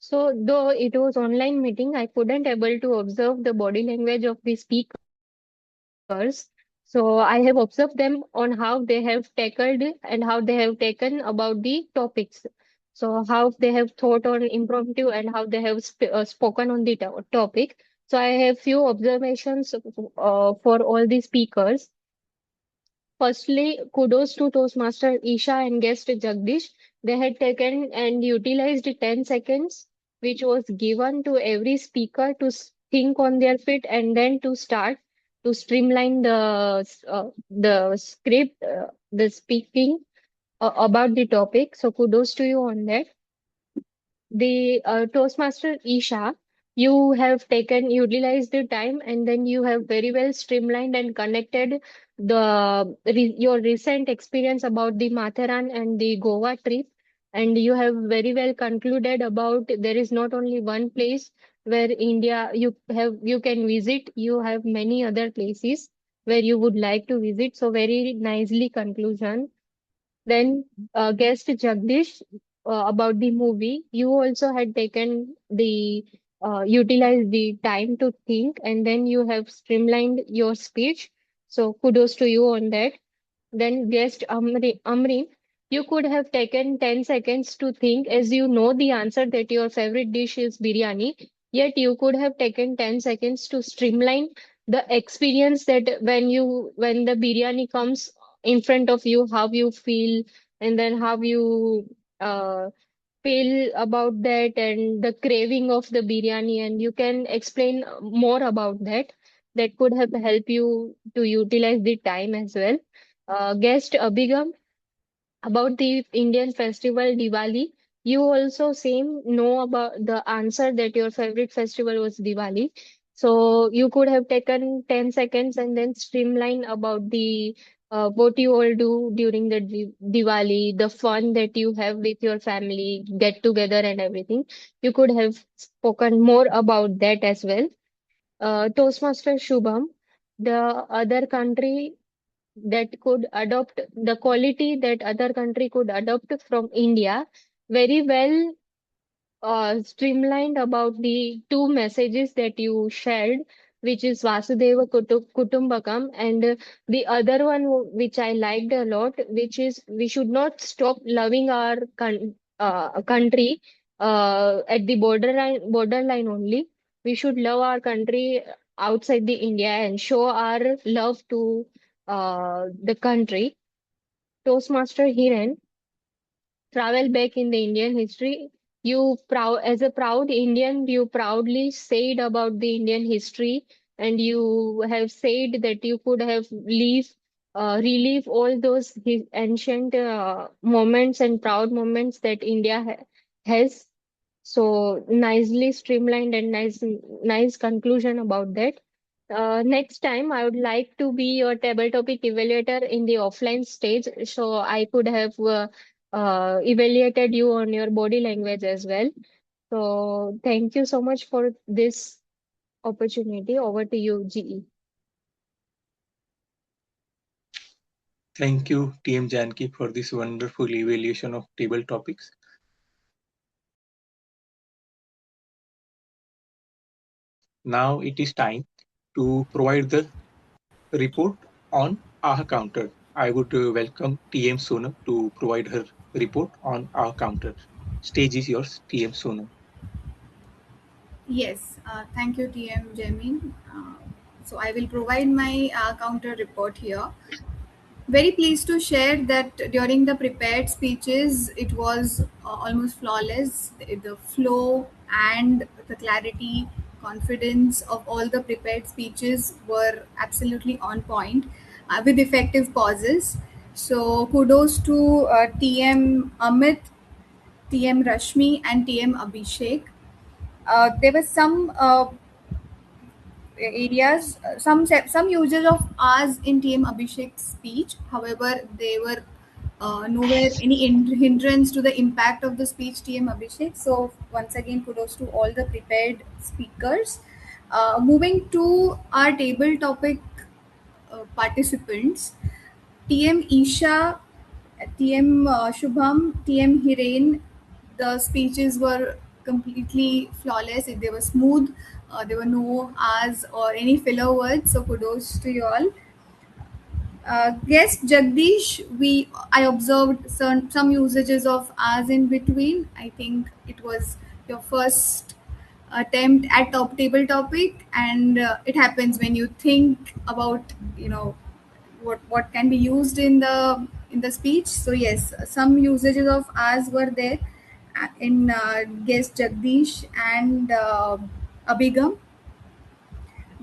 So though it was online meeting, I couldn't able to observe the body language of the speakers. So I have observed them on how they have tackled and how they have taken about the topics. So how they have thought on impromptu and how they have spoken on the topic. So I have few observations for all the speakers. Firstly, kudos to Toastmaster Isha and guest Jagdish. They had taken and utilized 10 seconds, which was given to every speaker to think on their feet and then to start to streamline the script, the speaking about the topic. So kudos to you on that. The Toastmaster Isha, you have taken utilized the time and then you have very well streamlined and connected your recent experience about the Matharan and the Goa trip, and you have very well concluded about there is not only one place where India you can visit, you have many other places where you would like to visit. So very nicely conclusion. Then guest Jagdish, about the movie, you also had taken the utilized the time to think and then you have streamlined your speech. So kudos to you on that. Then guest Amri, you could have taken 10 seconds to think as you know the answer that your favorite dish is biryani, yet you could have taken 10 seconds to streamline the experience that when the biryani comes in front of you, how you feel, and then how you uh, feel about that and the craving of the biryani, and you can explain more about that. That could have helped you to utilize the time as well. Guest Abhigam, about the Indian festival Diwali. You also same know about the answer that your favorite festival was Diwali. So you could have taken 10 seconds and then streamline about the what you all do during the Diwali, the fun that you have with your family, get together and everything. You could have spoken more about that as well. Toastmaster Shubham, the other country that could adopt the quality that other country could adopt from India very well streamlined about the two messages that you shared, which is Vasudeva Kutumbakam, and the other one which I liked a lot, which is we should not stop loving our country at the borderline only. We should love our country outside the India and show our love to the country. Toastmaster Hiren, travel back in the Indian history. You proud as a proud Indian, you proudly said about the Indian history, and you have said that you could have relive all those ancient moments and proud moments that India has. So nicely streamlined and nice conclusion about that. Next time, I would like to be your table topic evaluator in the offline stage, so I could have evaluated you on your body language as well. So thank you so much for this opportunity. Over to you, GE. Thank you, TM Janki, for this wonderful evaluation of table topics. Now it is time to provide the report on our counter. I would welcome TM Sonam to provide her report on our counter. Stage is yours, TM Sonam. Yes, thank you, TM Jamin. So I will provide my counter report here. Very pleased to share that during the prepared speeches, it was almost flawless. The flow and the clarity, confidence of all the prepared speeches were absolutely on point with effective pauses. So kudos to TM Amit, TM Rashmi, and TM Abhishek. There were some areas, some uses of ours in TM Abhishek's speech. However, they were nowhere any hindrance to the impact of the speech TM Abhishek. So once again, kudos to all the prepared speakers. Moving to our table topic participants, TM Isha, TM Shubham, TM Hiren, the speeches were completely flawless. They were smooth. There were no R's or any filler words. So kudos to you all. Yes, Jagdish, I observed some usages of as in between. I think it was your first attempt at top table topic, and it happens when you think about what can be used in the speech. So yes, some usages of as were there in guest Jagdish and Abhigam,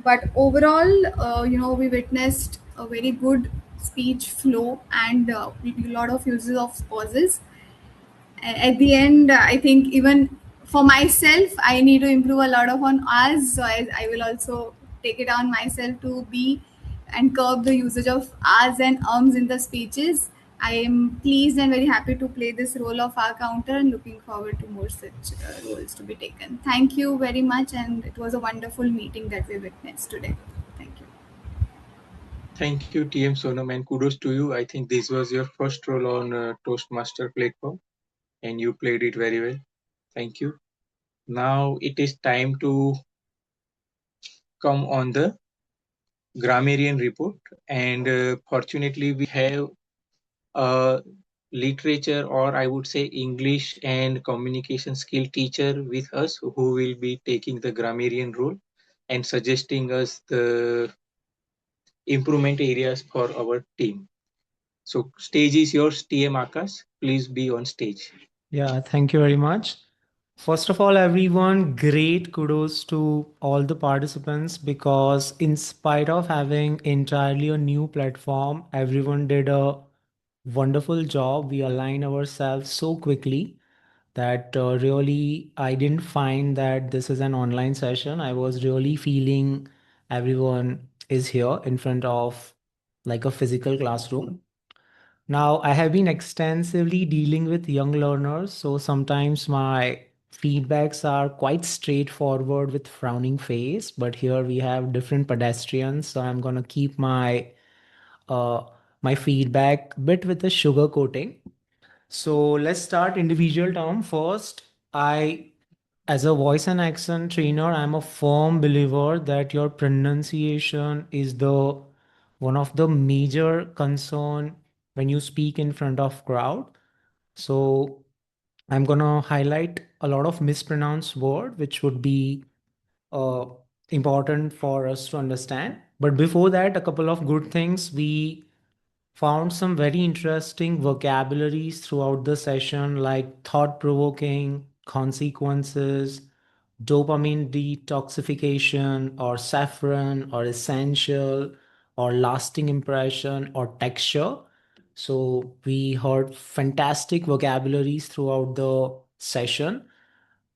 but overall we witnessed a very good speech flow and a lot of uses of pauses. At the end, I think even for myself I need to improve a lot of on us, so I will also take it on myself to be and curb the usage of us and ums in the speeches. I am pleased and very happy to play this role of our counter and looking forward to more such roles to be taken. Thank you very much, and it was a wonderful meeting that we witnessed today. Thank you. Thank you, TM Sonam, and kudos to you. I think this was your first role on Toastmaster platform, and you played it very well. Thank you. Now it is time to come on the grammarian report, and fortunately we have a literature, or I would say English and communication skill teacher with us, who will be taking the grammarian role and suggesting us the improvement areas for our team. So stage is yours, TM Akash. Please be on stage. Yeah, thank you very much. First of all, everyone, great kudos to all the participants because, in spite of having entirely a new platform, everyone did a wonderful job. We aligned ourselves so quickly that really I didn't find that this is an online session. I was really feeling everyone is here in front of like a physical classroom. Now, I have been extensively dealing with young learners, so sometimes my feedbacks are quite straightforward with frowning face, but here we have different pedestrians, so I'm gonna keep uh, my feedback bit with the sugar coating. So let's start individual term first. As a voice and accent trainer, I'm a firm believer that your pronunciation is the one of the major concern when you speak in front of crowd. So I'm gonna highlight a lot of mispronounced word, which would be uh, important for us to understand. But before that, a couple of good things. We found some very interesting vocabularies throughout the session, like thought provoking, consequences, dopamine detoxification, or saffron, or essential, or lasting impression, or texture. So we heard fantastic vocabularies throughout the session.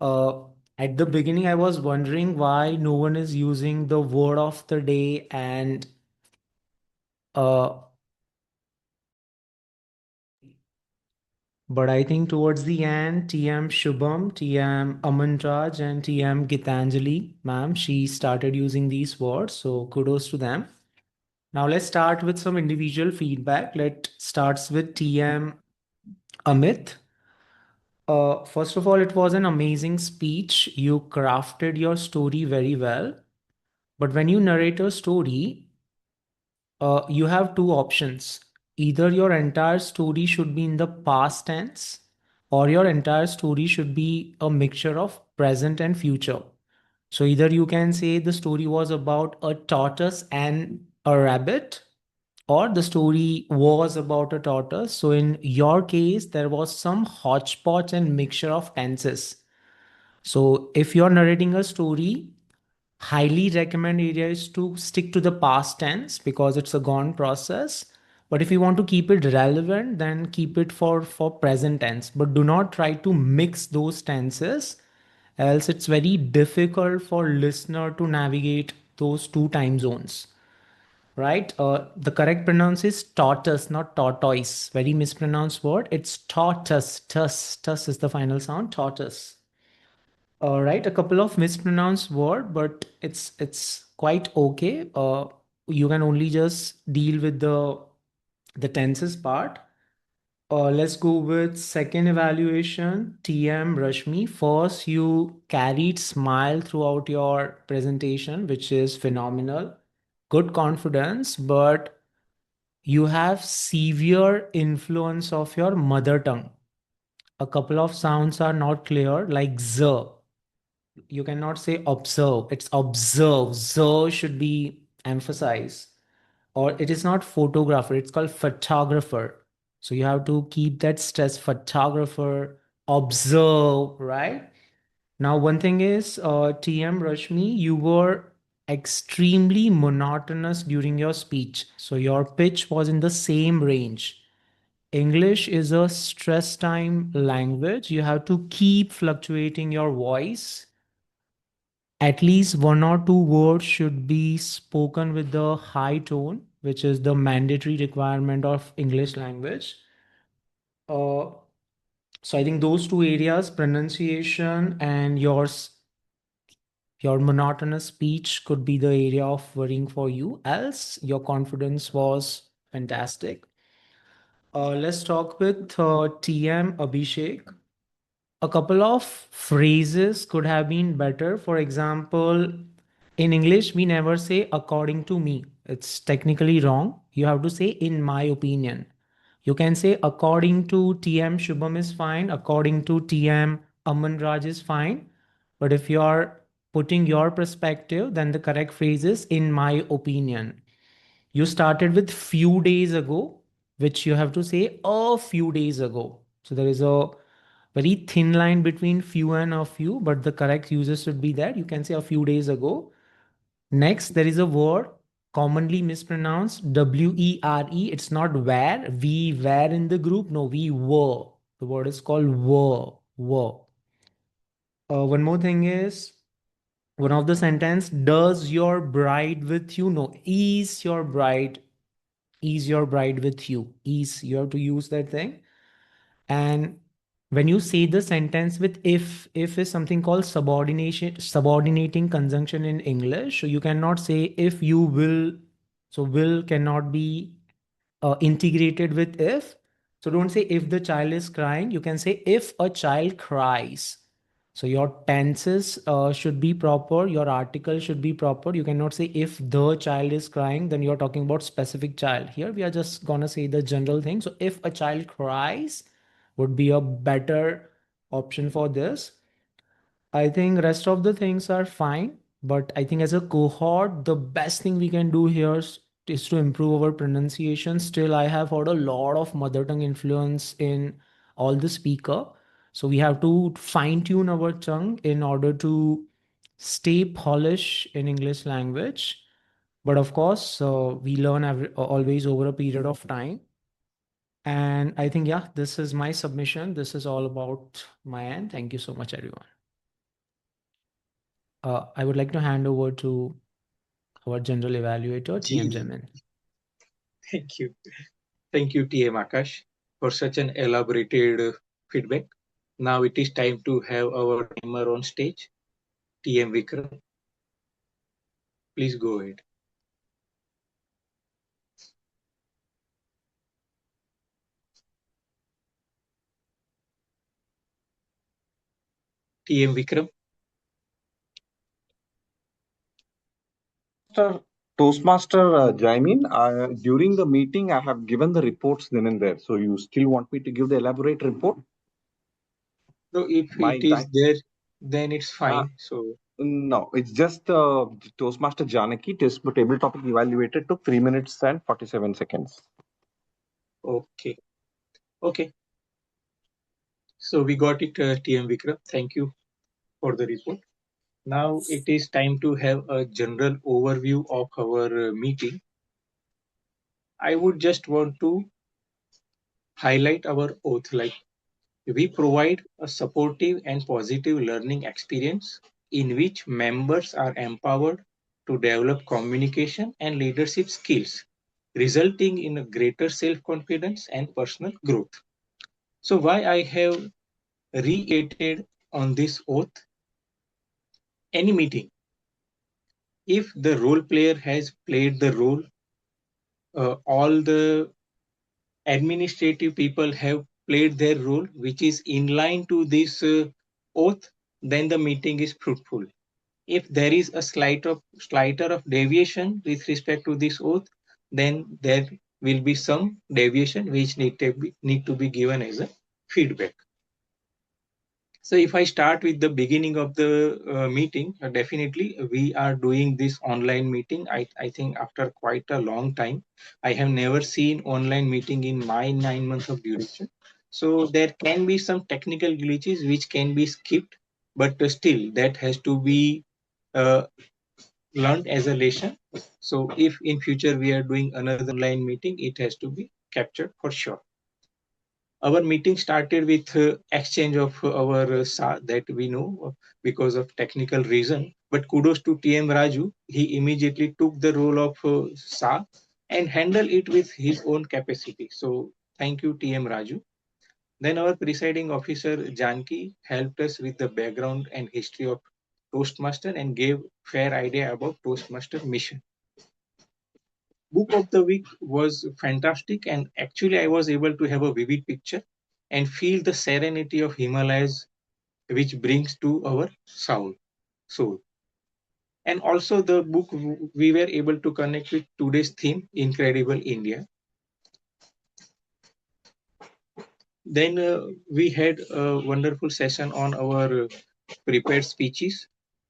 Uh, at the beginning, I was wondering why no one is using the word of the day and uh, but I think towards the end, TM Shubham, TM Amanraj, and TM Gitanjali, ma'am, she started using these words. So kudos to them. Now let's start with some individual feedback. Let starts with TM Amit. First of all, it was an amazing speech. You crafted your story very well. But when you narrate a story, you have two options. Either your entire story should be in the past tense, or your entire story should be a mixture of present and future. So either you can say the story was about a tortoise and a rabbit, or the story was about a tortoise. So in your case, there was some hodgepodge and mixture of tenses. So if you're narrating a story, highly recommend area is to stick to the past tense because it's a gone process. But if you want to keep it relevant, then keep it for present tense, but do not try to mix those tenses, else it's very difficult for listener to navigate those two time zones, right? The correct pronounce is tortoise, not tortoise. Very mispronounced word. It's tortoise. Tus is the final sound. Tortoise. All right, a couple of mispronounced word, but it's quite okay. You can only just deal with the tenses part. Let's go with second evaluation. TM Rashmi. First, you carried smile throughout your presentation, which is phenomenal. Good confidence, but you have severe influence of your mother tongue. A couple of sounds are not clear, like z. You cannot say observe, it's observe. Z should be emphasized. Or it is not photographer, it's called photographer. So you have to keep that stress, photographer, observe, right? Now, one thing is, TM Rashmi, you were extremely monotonous during your speech. So your pitch was in the same range. English is a stress time language. You have to keep fluctuating your voice. At least one or two words should be spoken with the high tone, which is the mandatory requirement of English language. Uh, so I think those two areas, pronunciation and your monotonous speech, could be the area of worrying for you. Else, your confidence was fantastic. Let's talk with TM Abhishek. A couple of phrases could have been better. For example, in English, we never say according to me. It's technically wrong. You have to say in my opinion. You can say according to TM Shubham is fine, according to TM Aman Raj is fine. But if you are putting your perspective, then the correct phrase is in my opinion. You started with few days ago, which you have to say a few days ago. So there is a very thin line between few and a few, but the correct usage should be that you can say a few days ago. Next, there is a word commonly mispronounced WERE. It's not where. We were in the group. No, we were. The word is called were. Were. One more thing is one of the sentence, does your bride with you? No, is your bride with you? Is, you have to use that thing. And when you say the sentence with if is something called subordinating conjunction in English. So you cannot say if you will. So will cannot be integrated with if. So don't say if the child is crying. You can say if a child cries. So your tenses should be proper. Your article should be proper. You cannot say if the child is crying, then you're talking about specific child. Here we are just gonna say the general thing. So if a child cries would be a better option for this. I think rest of the things are fine, but I think as a cohort, the best thing we can do here is to improve our pronunciation. Still, I have heard a lot of mother tongue influence in all the speaker. So we have to fine tune our tongue in order to stay polish in English language. But of course, we learn always over a period of time. And I think, yeah, this is my submission. This is all about my end. Thank you so much, everyone. I would like to hand over to our general evaluator, TM Gee, Jamin. thank you. Thank you, TM Akash, for such an elaborated feedback. Now it is time to have our timer on stage. TM Vikram, please go ahead. TM Vikram. Toastmaster Jaimin, during the meeting, I have given the reports then and there. So you still want me to give the elaborate report? So if My it is time. there, then it's fine. So No, it's just Toastmaster Janaki table topic evaluated took 3 minutes and 47 seconds. okay, okay. So we got it, TM Vikram. Thank you for the report. Now it is time to have a general overview of our meeting. I would just want to highlight our oath. Like, we provide a supportive and positive learning experience in which members are empowered to develop communication and leadership skills, resulting in a greater self-confidence and personal growth. So why I have reiterated on this oath? Any meeting, if the role player has played the role, all the administrative people have played their role, which is in line to this oath, then the meeting is fruitful. If there is a slighter of deviation with respect to this oath, then there will be some deviation which need to be given as a feedback. So if I start with the beginning of the meeting, definitely we are doing this online meeting. I think after quite a long time, I have never seen online meeting in my 9 months of duration. So there can be some technical glitches which can be skipped, but still that has to be uh, learned as a lesson. So if in future we are doing another online meeting, it has to be captured for sure. Our meeting started with exchange of our SA that we know because of technical reason. But kudos to TM Raju, he immediately took the role of SA and handled it with his own capacity. So thank you, TM Raju. Then our presiding officer Janki helped us with the background and history of Toastmaster and gave fair idea about Toastmaster mission. Book of the week was fantastic, and actually I was able to have a vivid picture and feel the serenity of Himalayas which brings to our soul. And also the book we were able to connect with today's theme, Incredible India. Then we had a wonderful session on our prepared speeches,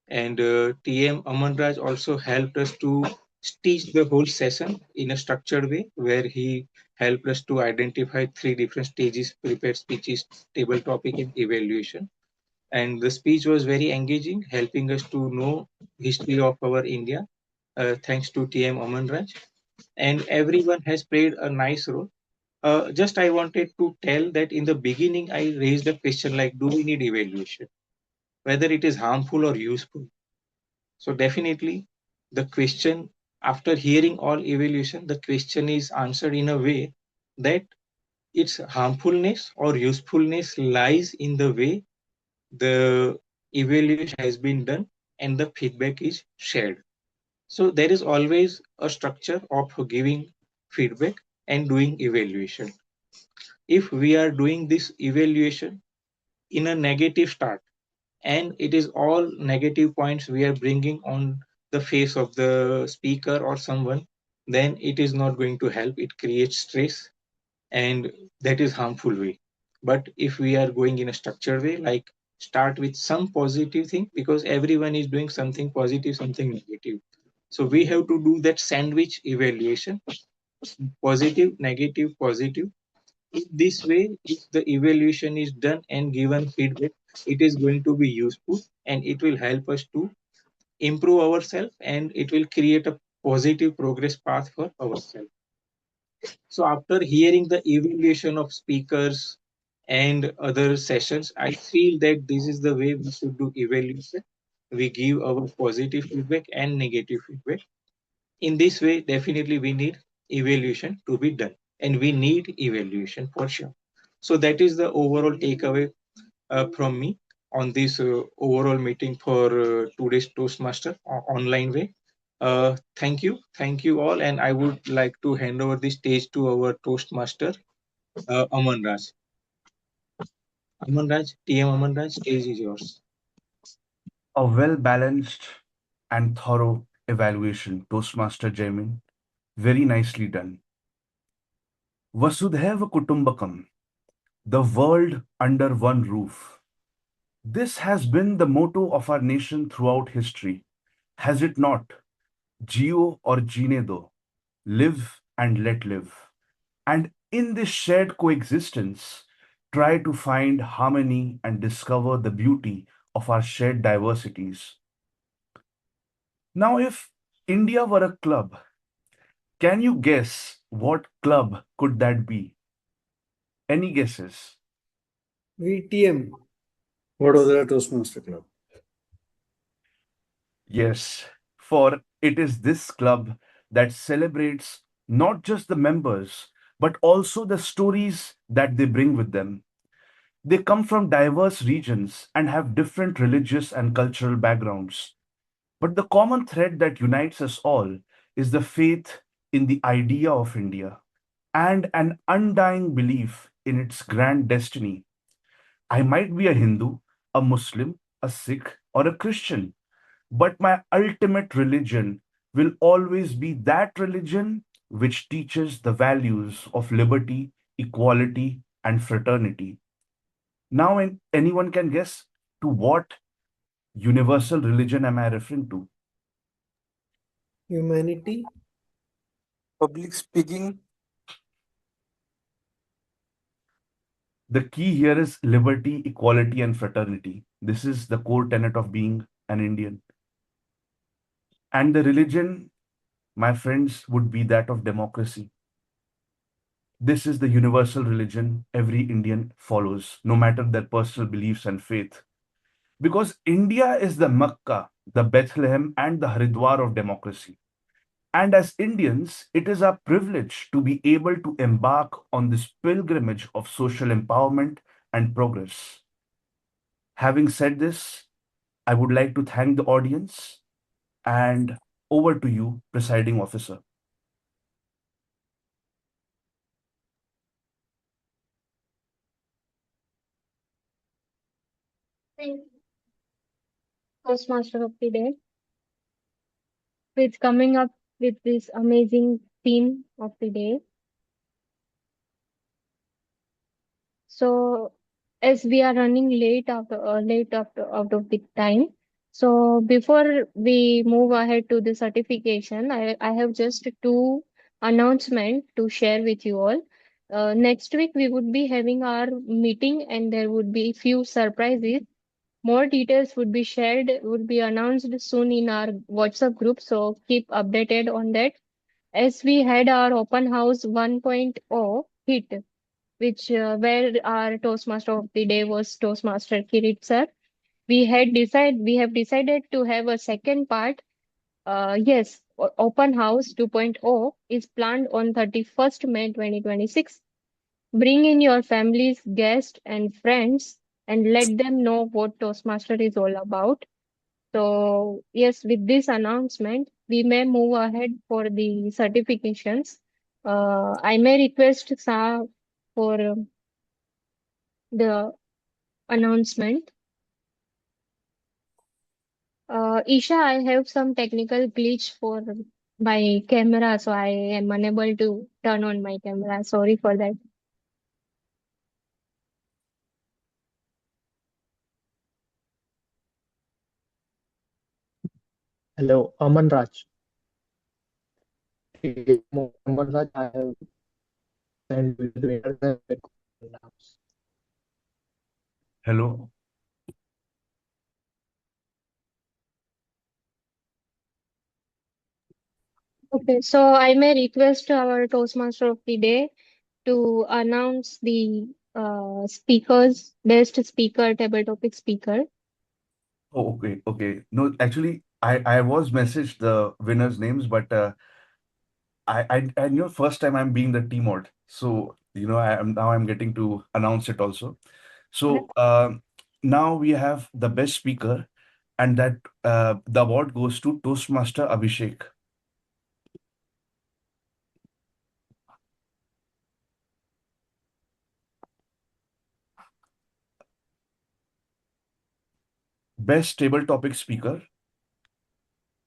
and TM Amanraj also helped us to teach the whole session in a structured way, where he helped us to identify three different stages: prepared speeches, table topic, and evaluation. And the speech was very engaging, helping us to know history of our India. Thanks to TM Amanraj, and everyone has played a nice role. Just I wanted to tell that in the beginning I raised a question like, do we need evaluation? Whether it is harmful or useful. So definitely the question, after hearing all evaluation, the question is answered in a way that its harmfulness or usefulness lies in the way the evaluation has been done and the feedback is shared. So there is always a structure of giving feedback and doing evaluation. If we are doing this evaluation in a negative start, and it is all negative points we are bringing on the face of the speaker or someone, then it is not going to help. It creates stress, and that is harmful way. But if we are going in a structured way, like start with some positive thing, because everyone is doing something positive, something negative. So we have to do that sandwich evaluation: positive, negative, positive. In this way, if the evaluation is done and given feedback, it is going to be useful and it will help us to improve ourselves, and it will create a positive progress path for ourselves. So after hearing the evaluation of speakers and other sessions, I feel that this is the way we should do evaluation. We give our positive feedback and negative feedback. In this way, definitely we need evaluation to be done, and we need evaluation for sure. So that is the overall takeaway from me on this overall meeting for today's Toastmaster online way. Thank you all, and I would like to hand over the stage to our Toastmaster, Aman Raj. Aman Raj, TM Aman Raj, stage is yours. A well balanced and thorough evaluation, Toastmaster Jamin. Very nicely done. Vasudhaiva Kutumbakam, the world under one roof. This has been the motto of our nation throughout history, has it not? Geo or Ginedo, live and let live. And in this shared coexistence, try to find harmony and discover the beauty of our shared diversities. Now, if India were a club, can you guess what club could that be? Any guesses? VTM. Vadodara Toastmaster Club. Yes, for it is this club that celebrates not just the members, but also the stories that they bring with them. They come from diverse regions and have different religious and cultural backgrounds. But the common thread that unites us all is the faith in the idea of India and an undying belief in its grand destiny. I might be a Hindu, a Muslim, a Sikh, or a Christian, but my ultimate religion will always be that religion which teaches the values of liberty, equality, and fraternity. Now, anyone can guess to what universal religion am I referring to? Humanity. Public speaking. The key here is liberty, equality, and fraternity. This is the core tenet of being an Indian. And the religion, my friends, would be that of democracy. This is the universal religion every Indian follows, no matter their personal beliefs and faith. Because India is the Makkah, the Bethlehem, and the Haridwar of democracy. And as Indians, it is our privilege to be able to embark on this pilgrimage of social empowerment and progress. Having said this, I would like to thank the audience and over to you, presiding officer. Thank you, Toastmaster of the Day, with coming up with this amazing theme of the day. So, as we are running late after out of the time, so before we move ahead to the certification, I have just two announcement to share with you all. Next week we would be having our meeting, and there would be few surprises. More details would be shared, would be announced soon in our WhatsApp group. So keep updated on that. As we had our open house 1.0 hit, which where our Toastmaster of the day was Toastmaster Kirit sir. We have decided to have a second part. Yes, open house 2.0 is planned on 31st May 2026. Bring in your families, guests, and friends, and let them know what Toastmaster is all about. So, yes, with this announcement, we may move ahead for the certifications. I may request Sa for the announcement. Isha, I have some technical glitch for my camera, so I am unable to turn on my camera. Sorry for that. Hello, Aman Raj. Aman Raj, I have sent you the winners and announced. Hello. Okay, so I may request our Toastmaster of the day to announce the speakers, best speaker, table topic speaker. Oh, okay, okay. No, actually, I was messaged the winners' names, but I knew first time I'm being the team odd. So, I'm getting to announce it also. So now we have the best speaker, and that the award goes to Toastmaster Abhishek. Best table topic speaker,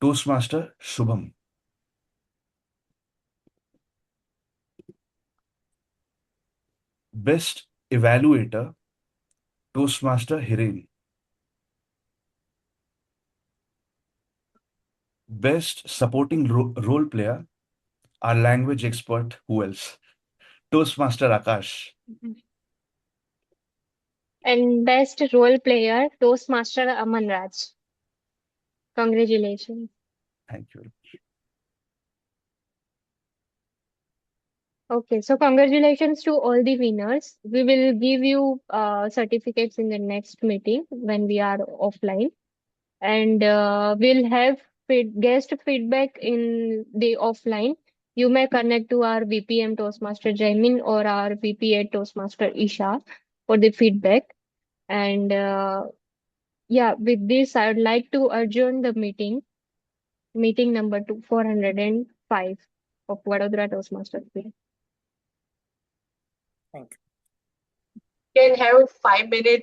Toastmaster Shubham. Best evaluator, Toastmaster Hiren. Best supporting role player, our language expert, who else? Toastmaster Akash. And best role player, Toastmaster Aman Raj. Congratulations. Thank you. Okay, so congratulations to all the winners. We will give you certificates in the next meeting when we are offline, and we'll have guest feedback in the offline. You may connect to our VPM Toastmaster Jaimin or our VPA Toastmaster Isha for the feedback. And yeah, with this, I would like to adjourn the meeting number 405 of Vadodara Toastmasters. Thank you. Can have 5 minutes